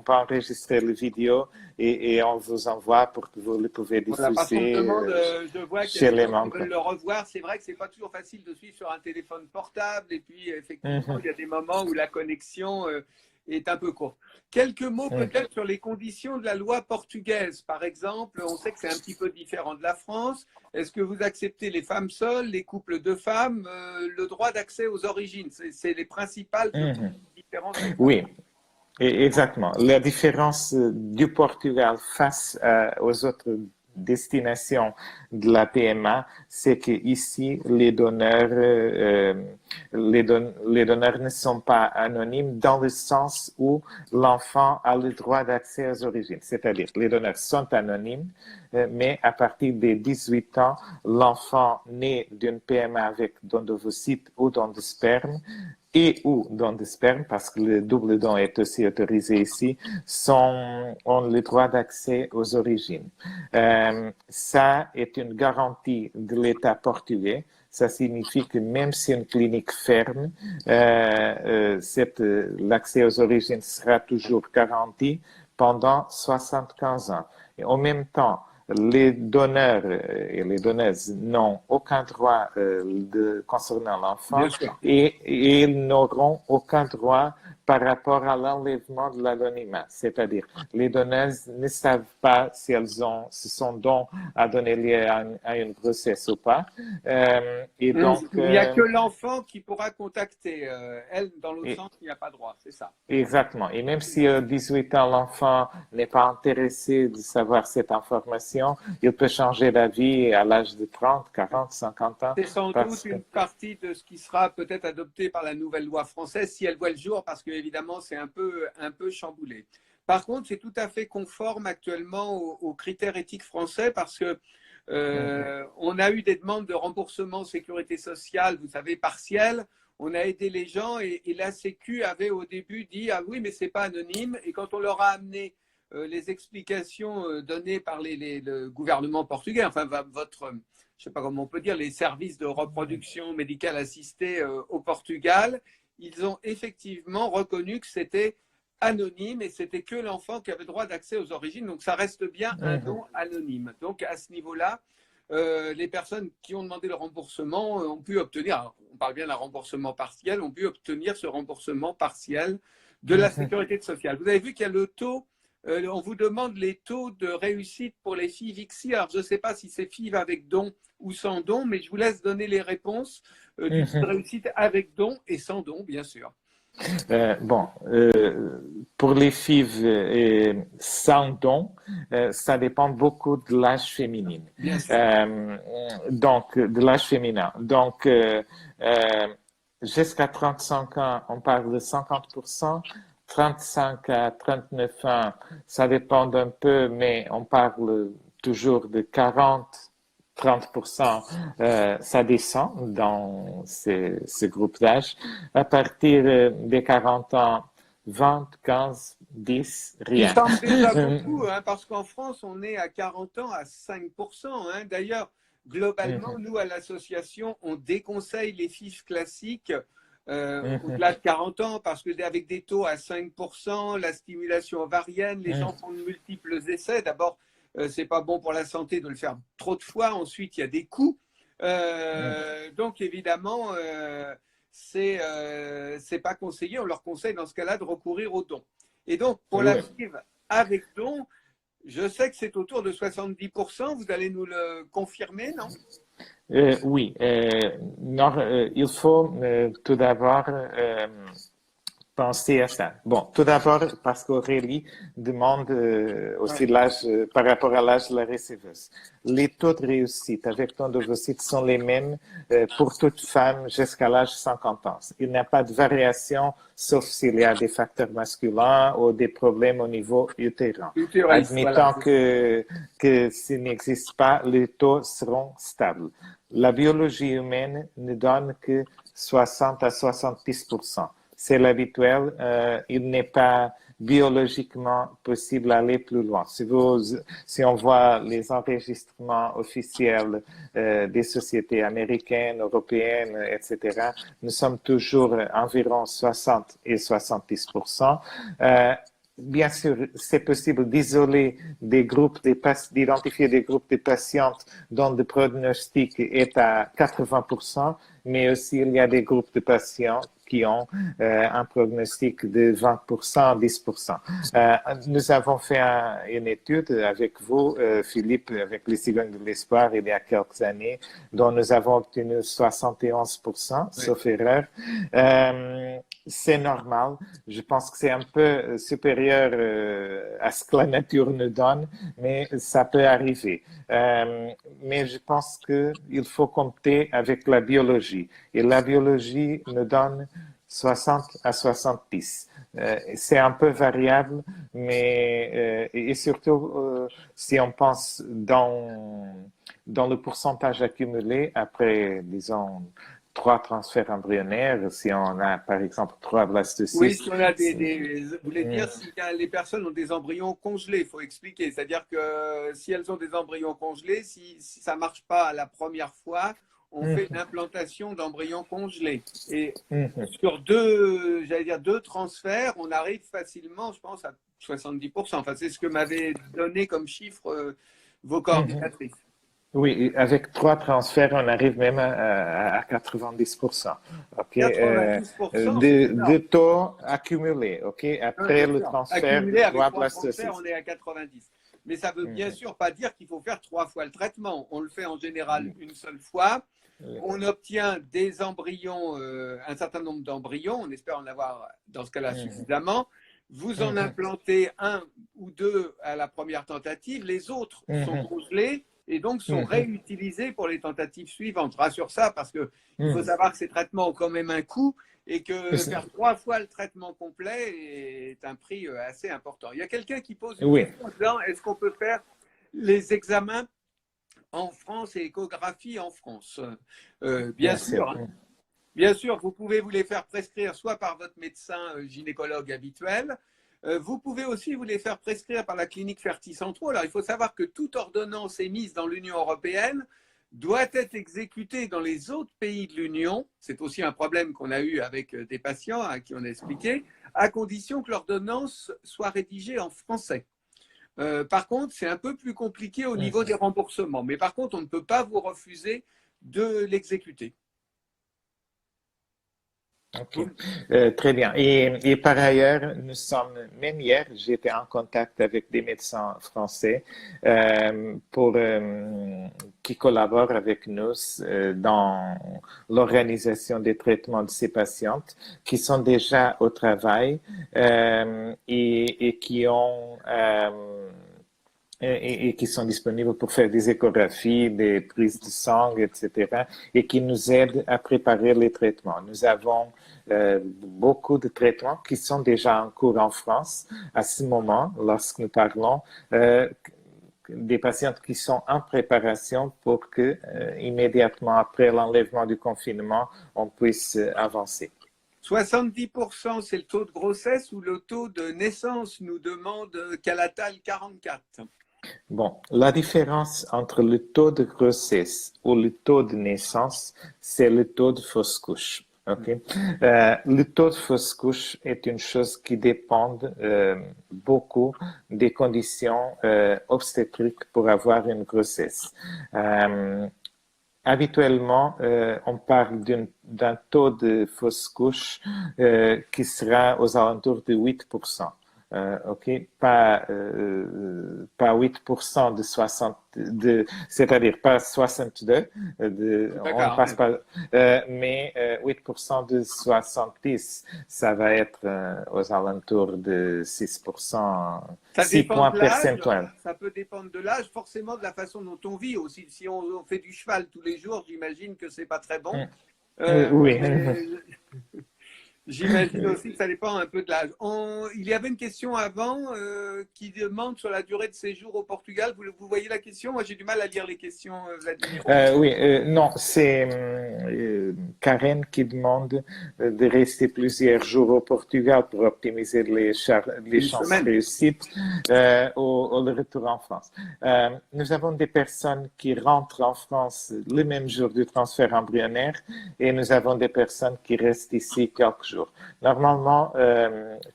enregistrer le vidéo et on vous envoie pour que vous le pouvez Voilà, parce qu'on me diffuser demande, je vois qu'il y a chez des les gens qui membres. veulent le revoir. C'est vrai que c'est pas toujours facile de suivre sur un téléphone portable. Et puis, effectivement, il y a des moments où la connexion est un peu courte. Quelques mots peut-être sur les conditions de la loi portugaise. Par exemple, on sait que c'est un petit peu différent de la France. Est-ce que vous acceptez les femmes seules, les couples de femmes, le droit d'accès aux origines? C'est les principales différences avec la Oui, France. exactement. La différence du Portugal face aux autres destination de la PMA, c'est que ici les donneurs ne sont pas anonymes dans le sens où l'enfant a le droit d'accès aux origines. C'est-à-dire, les donneurs sont anonymes, mais à partir des 18 ans, l'enfant né d'une PMA avec don d'ovocytes ou don de sperme et ou don de sperme, parce que le double don est aussi autorisé ici, ont le droit d'accès aux origines. Ça est une garantie de l'État portugais. Ça signifie que même si une clinique ferme, l'accès aux origines sera toujours garanti pendant 75 ans. Et en même temps, les donneurs et les donneuses n'ont aucun droit concernant l'enfant et ils n'auront aucun droit par rapport à l'enlèvement de l'anonymat. C'est-à-dire, les donneuses ne savent pas si ce sont dons à donner liés à une grossesse ou pas. Et donc, il n'y a que l'enfant qui pourra contacter. Elle, dans l'autre sens, il n'y a pas droit, c'est ça. Exactement. Et même si à 18 ans, l'enfant n'est pas intéressé de savoir cette information, il peut changer d'avis à l'âge de 30, 40, 50 ans. C'est sans doute une partie de ce qui sera peut-être adopté par la nouvelle loi française si elle voit le jour, parce que évidemment c'est un peu chamboulé. Par contre, c'est tout à fait conforme actuellement aux critères éthiques français, parce que on a eu des demandes de remboursement sécurité sociale, vous savez, partielles. On a aidé les gens et la Sécu avait au début dit ah oui mais c'est pas anonyme, et quand on leur a amené les explications données par le gouvernement portugais, enfin je sais pas comment on peut dire, les services de reproduction médicale assistée au Portugal, ils ont effectivement reconnu que c'était anonyme et c'était que l'enfant qui avait droit d'accès aux origines. Donc ça reste bien un don anonyme. Donc à ce niveau-là, les personnes qui ont demandé le remboursement ont pu obtenir, on parle bien d'un remboursement partiel, ont pu obtenir ce remboursement partiel de la sécurité sociale. Vous avez vu qu'il y a le taux, on vous demande les taux de réussite pour les FIV ICSI. Alors je ne sais pas si c'est FIV avec don ou sans don, mais je vous laisse donner les réponses du taux de réussite avec don et sans don, bien sûr. Pour les FIV sans don, ça dépend beaucoup de l'âge féminin. Donc, de l'âge féminin. Donc, jusqu'à 35 ans, on parle de 50%. 35 à 39 ans, ça dépend d'un peu, mais on parle toujours de 30%, ça descend dans ce groupe d'âge. À partir des 40 ans, 20, 15, 10, rien. Il semble déjà beaucoup, parce qu'en France, on est à 40 ans à 5%. D'ailleurs, globalement, nous, à l'association, on déconseille les FIV classiques au-delà de 40 ans, parce qu'avec des taux à 5%, la stimulation ovarienne, les gens font de multiples essais. D'abord, c'est pas bon pour la santé de le faire trop de fois. Ensuite, il y a des coûts. Donc, évidemment, c'est pas conseillé. On leur conseille dans ce cas-là de recourir au don. Et donc, pour la FIV avec don, je sais que c'est autour de 70%. Vous allez nous le confirmer, non? Oui. Il faut tout d'abord penser à ça. Bon, tout d'abord, parce qu'Aurélie demande aussi l'âge, par rapport à l'âge de la réciveuse. Les taux de réussite avec don d'ovocytes sont les mêmes pour toute femme jusqu'à l'âge de 50 ans. Il n'y a pas de variation, sauf s'il y a des facteurs masculins ou des problèmes au niveau utérin. Admettant que s'il n'existe pas, les taux seront stables. La biologie humaine ne donne que 60 à 70%. C'est l'habituel. Il n'est pas biologiquement possible d'aller plus loin. Si on voit les enregistrements officiels des sociétés américaines, européennes, etc., nous sommes toujours environ 60 et 70%. Bien sûr, c'est possible d'isoler des groupes, d'identifier des groupes de patientes dont le pronostic est à 80%, mais aussi il y a des groupes de patients qui ont un prognostic de 20%, 10%. Nous avons fait une étude avec vous, Philippe, avec les Cigognes de l'Espoir, il y a quelques années, dont nous avons obtenu 71%, sauf erreur. c'est normal. Je pense que c'est un peu supérieur à ce que la nature nous donne, mais ça peut arriver. Mais je pense qu'il faut compter avec la biologie. Et la biologie nous donne 60 à 70. C'est un peu variable, mais et surtout si on pense dans le pourcentage accumulé après, disons, 3 transferts embryonnaires, si on a par exemple 3 blastocytes. Oui, si on a vous voulez dire si les personnes ont des embryons congelés, il faut expliquer. C'est-à-dire que si elles ont des embryons congelés, si ça ne marche pas la première fois, on fait une implantation d'embryons congelés. Et sur j'allais dire deux transferts, on arrive facilement, je pense, à 70%. Enfin, c'est ce que m'avaient donné comme chiffre vos coordinatrices. Oui, avec 3 transferts, on arrive même à 90%. OK? 90%, c'est De énorme. taux accumulés. OK? Après le transfert de Accumulé avec 3 trois transferts, blastocytes. on est à 90. Mais ça ne veut bien sûr pas dire qu'il faut faire 3 fois le traitement. On le fait en général une seule fois. On obtient des embryons, un certain nombre d'embryons. On espère en avoir dans ce cas-là suffisamment. Vous en implantez 1 ou 2 à la première tentative. Les autres sont congelés et donc sont réutilisés pour les tentatives suivantes. Rassure ça parce qu'il faut savoir que ces traitements ont quand même un coût et que faire 3 fois le traitement complet est un prix assez important. Il y a quelqu'un qui pose une Oui, question en disant est-ce qu'on peut faire les examens en France et échographie en France? Bien bien sûr. sûr, hein. Bien sûr, vous pouvez vous les faire prescrire soit par votre médecin gynécologue habituel. Vous pouvez aussi vous les faire prescrire par la clinique Ferticentro. Alors, il faut savoir que toute ordonnance émise dans l'Union européenne doit être exécutée dans les autres pays de l'Union. C'est aussi un problème qu'on a eu avec des patients à qui on a expliqué, à condition que l'ordonnance soit rédigée en français. Par contre, c'est un peu plus compliqué au niveau des remboursements. Mais par contre, on ne peut pas vous refuser de l'exécuter. OK. Très bien. Et par ailleurs, même hier, j'étais en contact avec des médecins français qui collaborent avec nous dans l'organisation des traitements de ces patientes qui sont déjà au travail et qui ont et qui sont disponibles pour faire des échographies, des prises de sang, etc., et qui nous aident à préparer les traitements. Nous avons beaucoup de traitements qui sont déjà en cours en France à ce moment, lorsque nous parlons, des patientes qui sont en préparation pour que, immédiatement après l'enlèvement du confinement, on puisse avancer. 70%, c'est le taux de grossesse ou le taux de naissance, nous demande Calatal 44. Bon, la différence entre le taux de grossesse ou le taux de naissance, c'est le taux de fausse couche. Okay? Le taux de fausse couche est une chose qui dépend beaucoup des conditions obstétriques pour avoir une grossesse. Habituellement, on parle d'un taux de fausse couche qui sera aux alentours de 8%. OK, pas 8% c'est-à-dire pas 62, on ne passe pas, mais 8% de 70, ça va être aux alentours de 6%, Ça 6 dépend points de l'âge, percentuels. ça peut dépendre de l'âge, forcément de la façon dont on vit aussi. Si on fait du cheval tous les jours, j'imagine que c'est pas très bon. Oui. J'imagine aussi que ça dépend un peu de l'âge. Il y avait une question avant qui demande sur la durée de séjour au Portugal. Vous voyez la question? Moi, j'ai du mal à lire les questions, Vladimir. Oui, non, c'est Karen qui demande de rester plusieurs jours au Portugal pour optimiser les chances de réussite au retour en France. Nous avons des personnes qui rentrent en France le même jour du transfert embryonnaire et nous avons des personnes qui restent ici quelques jours. Normalement,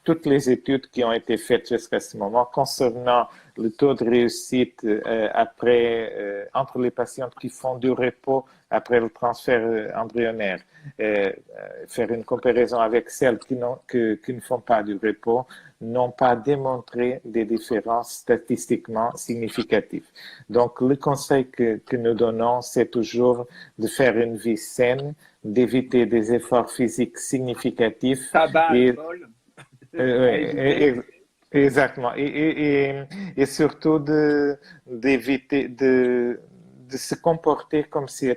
toutes les études qui ont été faites jusqu'à ce moment concernant le taux de réussite entre les patientes qui font du repos après le transfert embryonnaire, faire une comparaison avec celles qui ne font pas du repos, n'ont pas démontré des différences statistiquement significatives. Donc, le conseil que nous donnons, c'est toujours de faire une vie saine, d'éviter des efforts physiques significatifs Tabac, et alcool, à éviter. euh, exactement. Et surtout d'éviter de se comporter comme si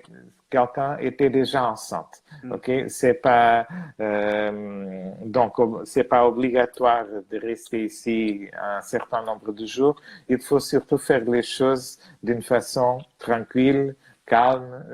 quelqu'un était déjà enceinte. OK? Donc, c'est pas obligatoire de rester ici un certain nombre de jours. Il faut surtout faire les choses d'une façon tranquille, calme,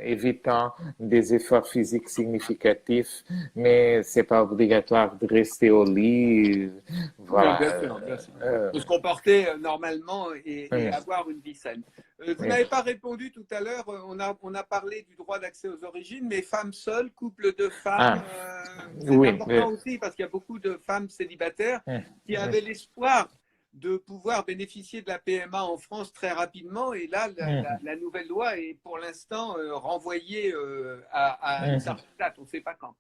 évitant des efforts physiques significatifs, mais c'est pas obligatoire de rester au lit. Non, Voilà. bien sûr, bien sûr. Il faut se comporter normalement et avoir une vie saine. Vous n'avez pas répondu tout à l'heure, on a parlé du droit d'accès aux origines, mais femmes seules, couple de femmes, Ah, c'est oui. important aussi parce qu'il y a beaucoup de femmes célibataires qui avaient l'espoir de pouvoir bénéficier de la PMA en France très rapidement. Et là, la nouvelle loi est pour l'instant renvoyée à une certaine date, on ne sait pas quand.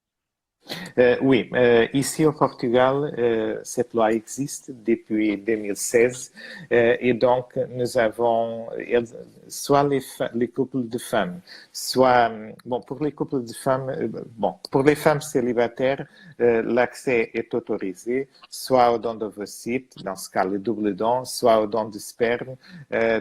Oui, ici au Portugal, cette loi existe depuis 2016 et donc nous avons soit les couples de femmes, soit bon pour les couples de femmes, bon pour les femmes célibataires, l'accès est autorisé, soit au don d'ovocytes, dans ce cas le double don, soit au don de sperme,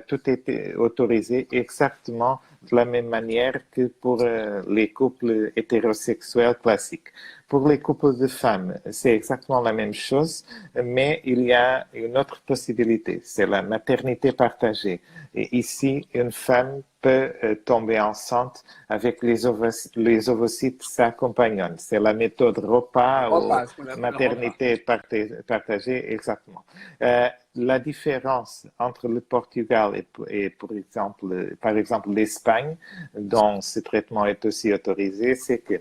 tout est autorisé exactement de la même manière que pour les couples hétérosexuels classiques. Pour les couples de femmes, c'est exactement la même chose, mais il y a une autre possibilité, c'est la maternité partagée. Et ici, une femme peut tomber enceinte avec les ovocytes de sa compagnonne. C'est la méthode repas ou Repas, ce qu'on appelle repas. maternité partagée, exactement. La différence entre le Portugal et par exemple l'Espagne, dont ce traitement est aussi autorisé, c'est que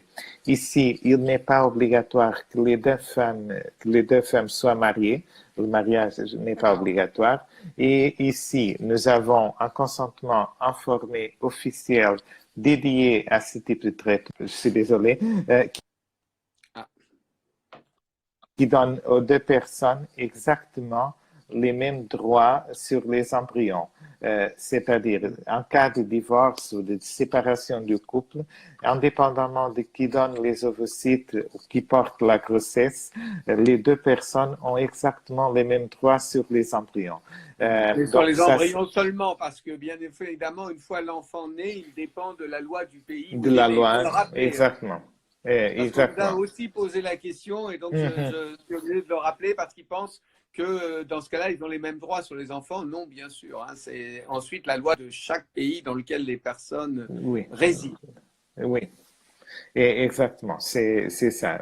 ici, il n'est pas obligatoire que les deux femmes soient mariées. Le mariage n'est pas obligatoire. Et ici, nous avons un consentement informé officiel dédié à ce type de traitement. Je suis désolé. Qui donne aux deux personnes exactement les mêmes droits sur les embryons. C'est-à-dire, en cas de divorce ou de séparation du couple, indépendamment de qui donne les ovocytes ou qui porte la grossesse, les deux personnes ont exactement les mêmes droits sur les embryons. Mais sur les embryons seulement, parce que bien évidemment, une fois l'enfant né, il dépend de la loi du pays où de il est la né. Il faut loi, le rappeler. exactement. Parce qu'on nous a Exactement. aussi posé la question, et donc je suis obligé de le rappeler parce qu'ils pensent que dans ce cas-là, ils ont les mêmes droits sur les enfants. Non, bien sûr. C'est ensuite la loi de chaque pays dans lequel les personnes Oui. résident. Oui. Exactement, c'est ça.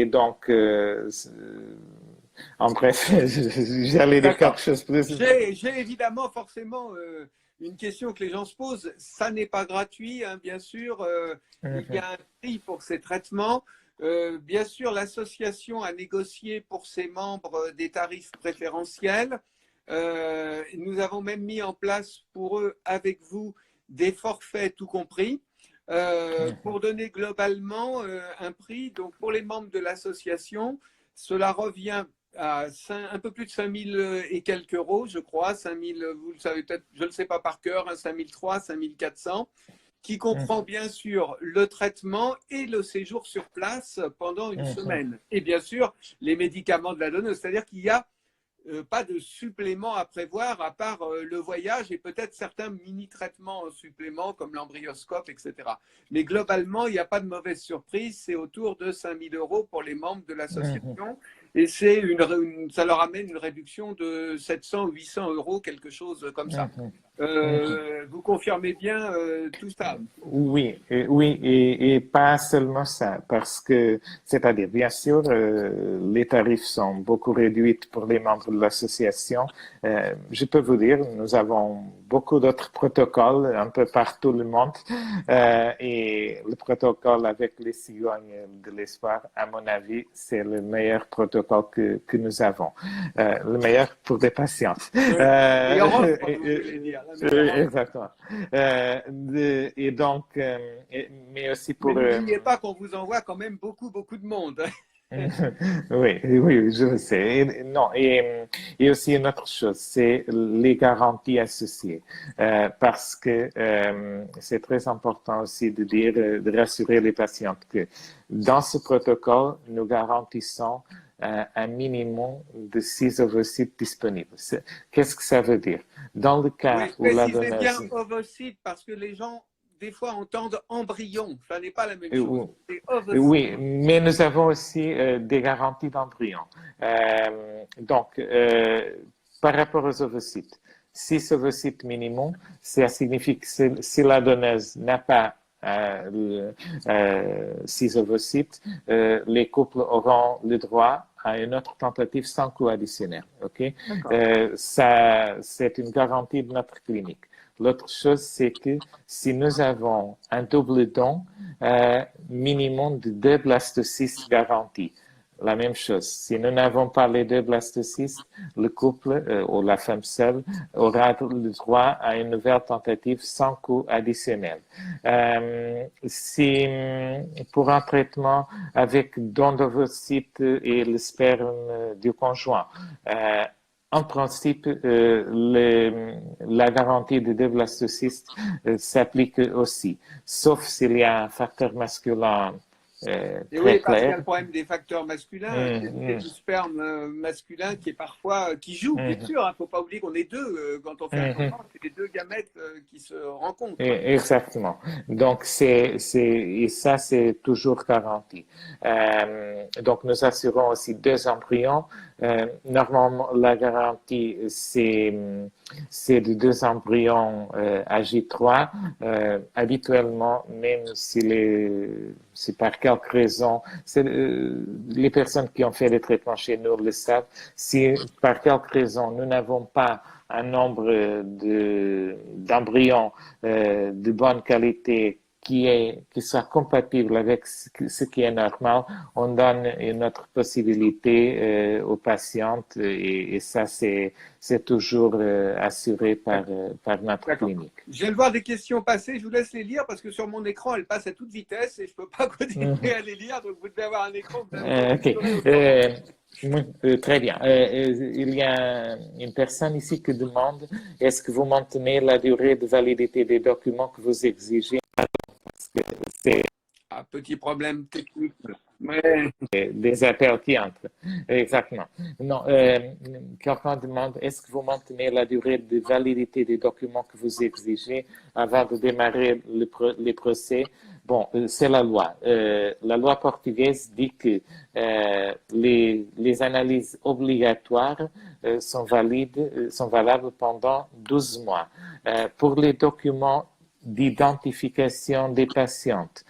Donc, en bref, j'allais dire quelque chose plus. J'ai évidemment forcément une question que les gens se posent. Ça n'est pas gratuit, hein, bien sûr. Il y a un prix pour ces traitements. Bien sûr, l'association a négocié pour ses membres des tarifs préférentiels. Nous avons même mis en place pour eux, avec vous, des forfaits tout compris. Pour donner globalement un prix, donc pour les membres de l'association, cela revient à un peu plus de 5 000 et quelques euros, je crois, 5 000, vous le savez peut-être, je ne le sais pas par cœur, 5 300, 5 400, qui comprend bien sûr le traitement et le séjour sur place pendant une semaine. Et bien sûr, les médicaments de la donneuse, c'est-à-dire qu'il y a pas de supplément à prévoir à part le voyage et peut-être certains mini-traitements en supplément comme l'embryoscope, etc. Mais globalement, il n'y a pas de mauvaise surprise. C'est autour de 5 000 euros pour les membres de l'association. Et ça leur amène une réduction de 700 ou 800 euros, quelque chose comme ça. Vous confirmez bien tout ça? Oui, oui, et pas seulement ça, parce que, c'est-à-dire, bien sûr, les tarifs sont beaucoup réduits pour les membres de l'association. Je peux vous dire, nous avons beaucoup d'autres protocoles un peu partout le monde, et le protocole avec les cigognes de l'espoir, à mon avis, c'est le meilleur protocole que nous avons, le meilleur pour les patientes. Exactement. Mais aussi pour... Mais n'oubliez pas qu'on vous envoie quand même beaucoup, beaucoup de monde. Oui, oui, je le sais. Non, et aussi une autre chose, c'est les garanties associées, parce que c'est très important aussi de dire, de rassurer les patientes que dans ce protocole, nous garantissons un minimum de 6 ovocytes disponibles. Qu'est-ce que ça veut dire? Dans le cas Oui, où la précisez bien donneuse ovocyte parce que les gens, des fois, entendent embryon. Ça n'est pas la même chose. ou- C'est ovocyte. Oui, mais nous avons aussi des garanties d'embryon. Donc, par rapport aux ovocytes, 6 ovocytes minimum, ça signifie que si la donneuse n'a pas 6 ovocytes, les couples auront le droit à une autre tentative sans coût additionnel. OK? D'accord. Ça, c'est une garantie de notre clinique. L'autre chose, c'est que si nous avons un double don, minimum de 2 blastocystes garantis. La même chose, si nous n'avons pas les 2 blastocystes, le couple ou la femme seule aura le droit à une nouvelle tentative sans coût additionnel. Si pour un traitement avec don d'ovocytes et le sperme du conjoint, en principe, la garantie de 2 blastocystes s'applique aussi, sauf s'il y a un facteur masculin Et très oui, parce qu'il y a clair. le problème des facteurs masculins et Mm, du sperme masculin qui est parfois, qui joue, bien mm, sûr. Il ne faut pas oublier qu'on est deux quand on fait un mm, enfant, c'est les deux gamètes qui se rencontrent. Exactement. Donc, et ça, c'est toujours garanti. Donc, nous assurons aussi 2 embryons. Normalement, la garantie, c'est de 2 embryons à J3. Habituellement, même si par quelque raison, les personnes qui ont fait les traitements chez nous le savent, si par quelque raison nous n'avons pas un nombre d'embryons de bonne qualité qui soit compatible avec ce qui est normal, on donne une autre possibilité aux patientes et ça, c'est toujours assuré par notre D'accord. clinique. Je viens de voir des questions passer, je vous laisse les lire parce que sur mon écran, elles passent à toute vitesse et je ne peux pas continuer à les lire, donc vous devez avoir un écran que vous avez Ok. configuré autrement. Oui, très bien. Il y a une personne ici qui demande, est-ce que vous maintenez la durée de validité des documents que vous exigez? Parce que c'est Ah, petit problème technique. Ouais. des appels qui entrent. Exactement. Non, quelqu'un demande, est-ce que vous maintenez la durée de validité des documents que vous exigez avant de démarrer les procès? Bon, c'est la loi. La loi portugaise dit que les analyses obligatoires sont valables pendant 12 mois. Pour les documents d'identification des patientes,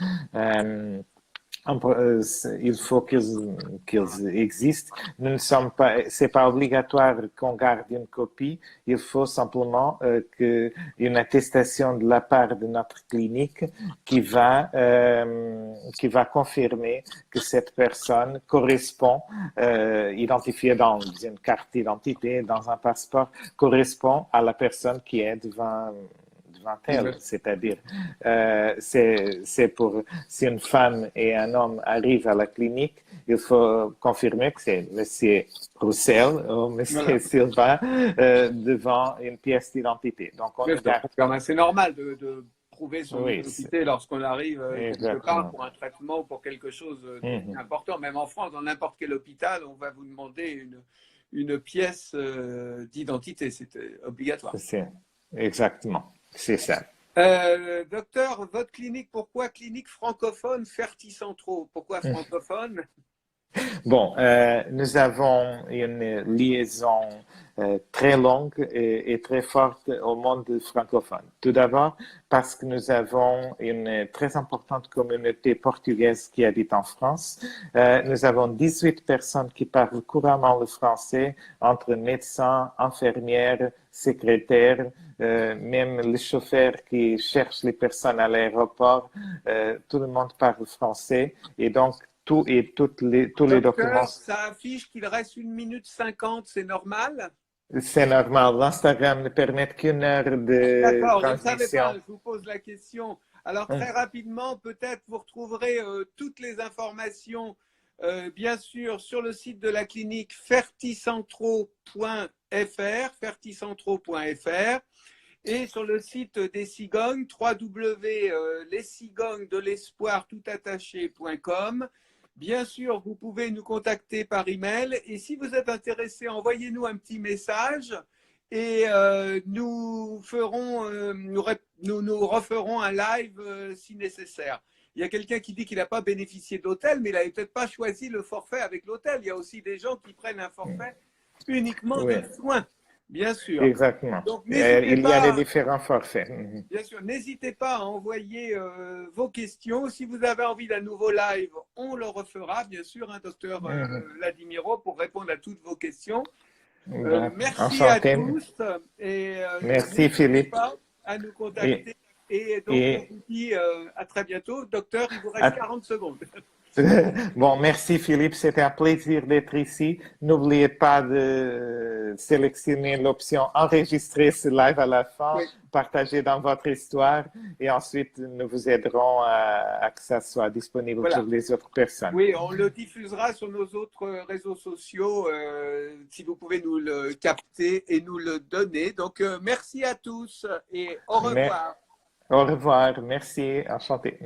il faut qu'ils existent. Nous ne sommes pas, c'est pas obligatoire qu'on garde une copie. Il faut simplement une attestation de la part de notre clinique qui va confirmer que cette personne correspond, identifiée dans une carte d'identité, dans un passeport, correspond à la personne qui est devant elle, c'est-à-dire c'est pour si une femme et un homme arrivent à la clinique, il faut confirmer que c'est Monsieur Roussel ou Monsieur Voilà. Silva devant une pièce d'identité. Donc on ne garde pas. C'est normal de prouver son Oui, identité lorsqu'on arrive quelque part exactement. pour un traitement ou pour quelque chose Mhm. d'important. Même en France, dans n'importe quel hôpital, on va vous demander une pièce d'identité. C'est obligatoire. Exactement, c'est ça. Docteur, votre clinique, pourquoi clinique francophone Ferticentro? Pourquoi francophone? Bon, nous avons une liaison très longue et très forte au monde francophone. Tout d'abord, parce que nous avons une très importante communauté portugaise qui habite en France. Nous avons 18 personnes qui parlent couramment le français, entre médecins, infirmières, secrétaires, même les chauffeurs qui cherchent les personnes à l'aéroport. Tout le monde parle français et donc tous les documents. Docteur, ça affiche qu'il reste 1 minute 50, c'est normal? C'est normal. L'Instagram ne permet qu'une heure de D'accord, je ne savais pas, transmission. je vous pose la question. Alors très rapidement, peut-être vous retrouverez toutes les informations bien sûr, sur le site de la clinique ferticentro.fr, ferticentro.fr, et sur le site des cigognes, www.lescigognesdelespoir.com. Bien sûr, vous pouvez nous contacter par email, et si vous êtes intéressé, envoyez-nous un petit message et nous referons un live si nécessaire. Il y a quelqu'un qui dit qu'il n'a pas bénéficié d'hôtel, mais il n'avait peut-être pas choisi le forfait avec l'hôtel. Il y a aussi des gens qui prennent un forfait uniquement Oui, de soins, bien sûr. exactement. Donc, n'hésitez Il y a les pas, différents forfaits. bien sûr, n'hésitez pas à envoyer vos questions. Si vous avez envie d'un nouveau live, on le refera, bien sûr, hein, docteur Vladimiro, pour répondre à toutes vos questions. Bon, Merci à enchanté. tous et Merci n'hésitez Philippe. pas à nous Et, contacter. Et donc, on et vous dit à très bientôt. Docteur, il vous reste à 40 secondes. Bon, merci Philippe, c'était un plaisir d'être ici. N'oubliez pas de sélectionner l'option enregistrer ce live à la fin, Oui, partager dans votre histoire et ensuite nous vous aiderons à que ça soit disponible pour voilà. les autres personnes. Oui, on le diffusera sur nos autres réseaux sociaux si vous pouvez nous le capter et nous le donner. Donc, merci à tous et au Mais, revoir. au revoir, merci, enchanté.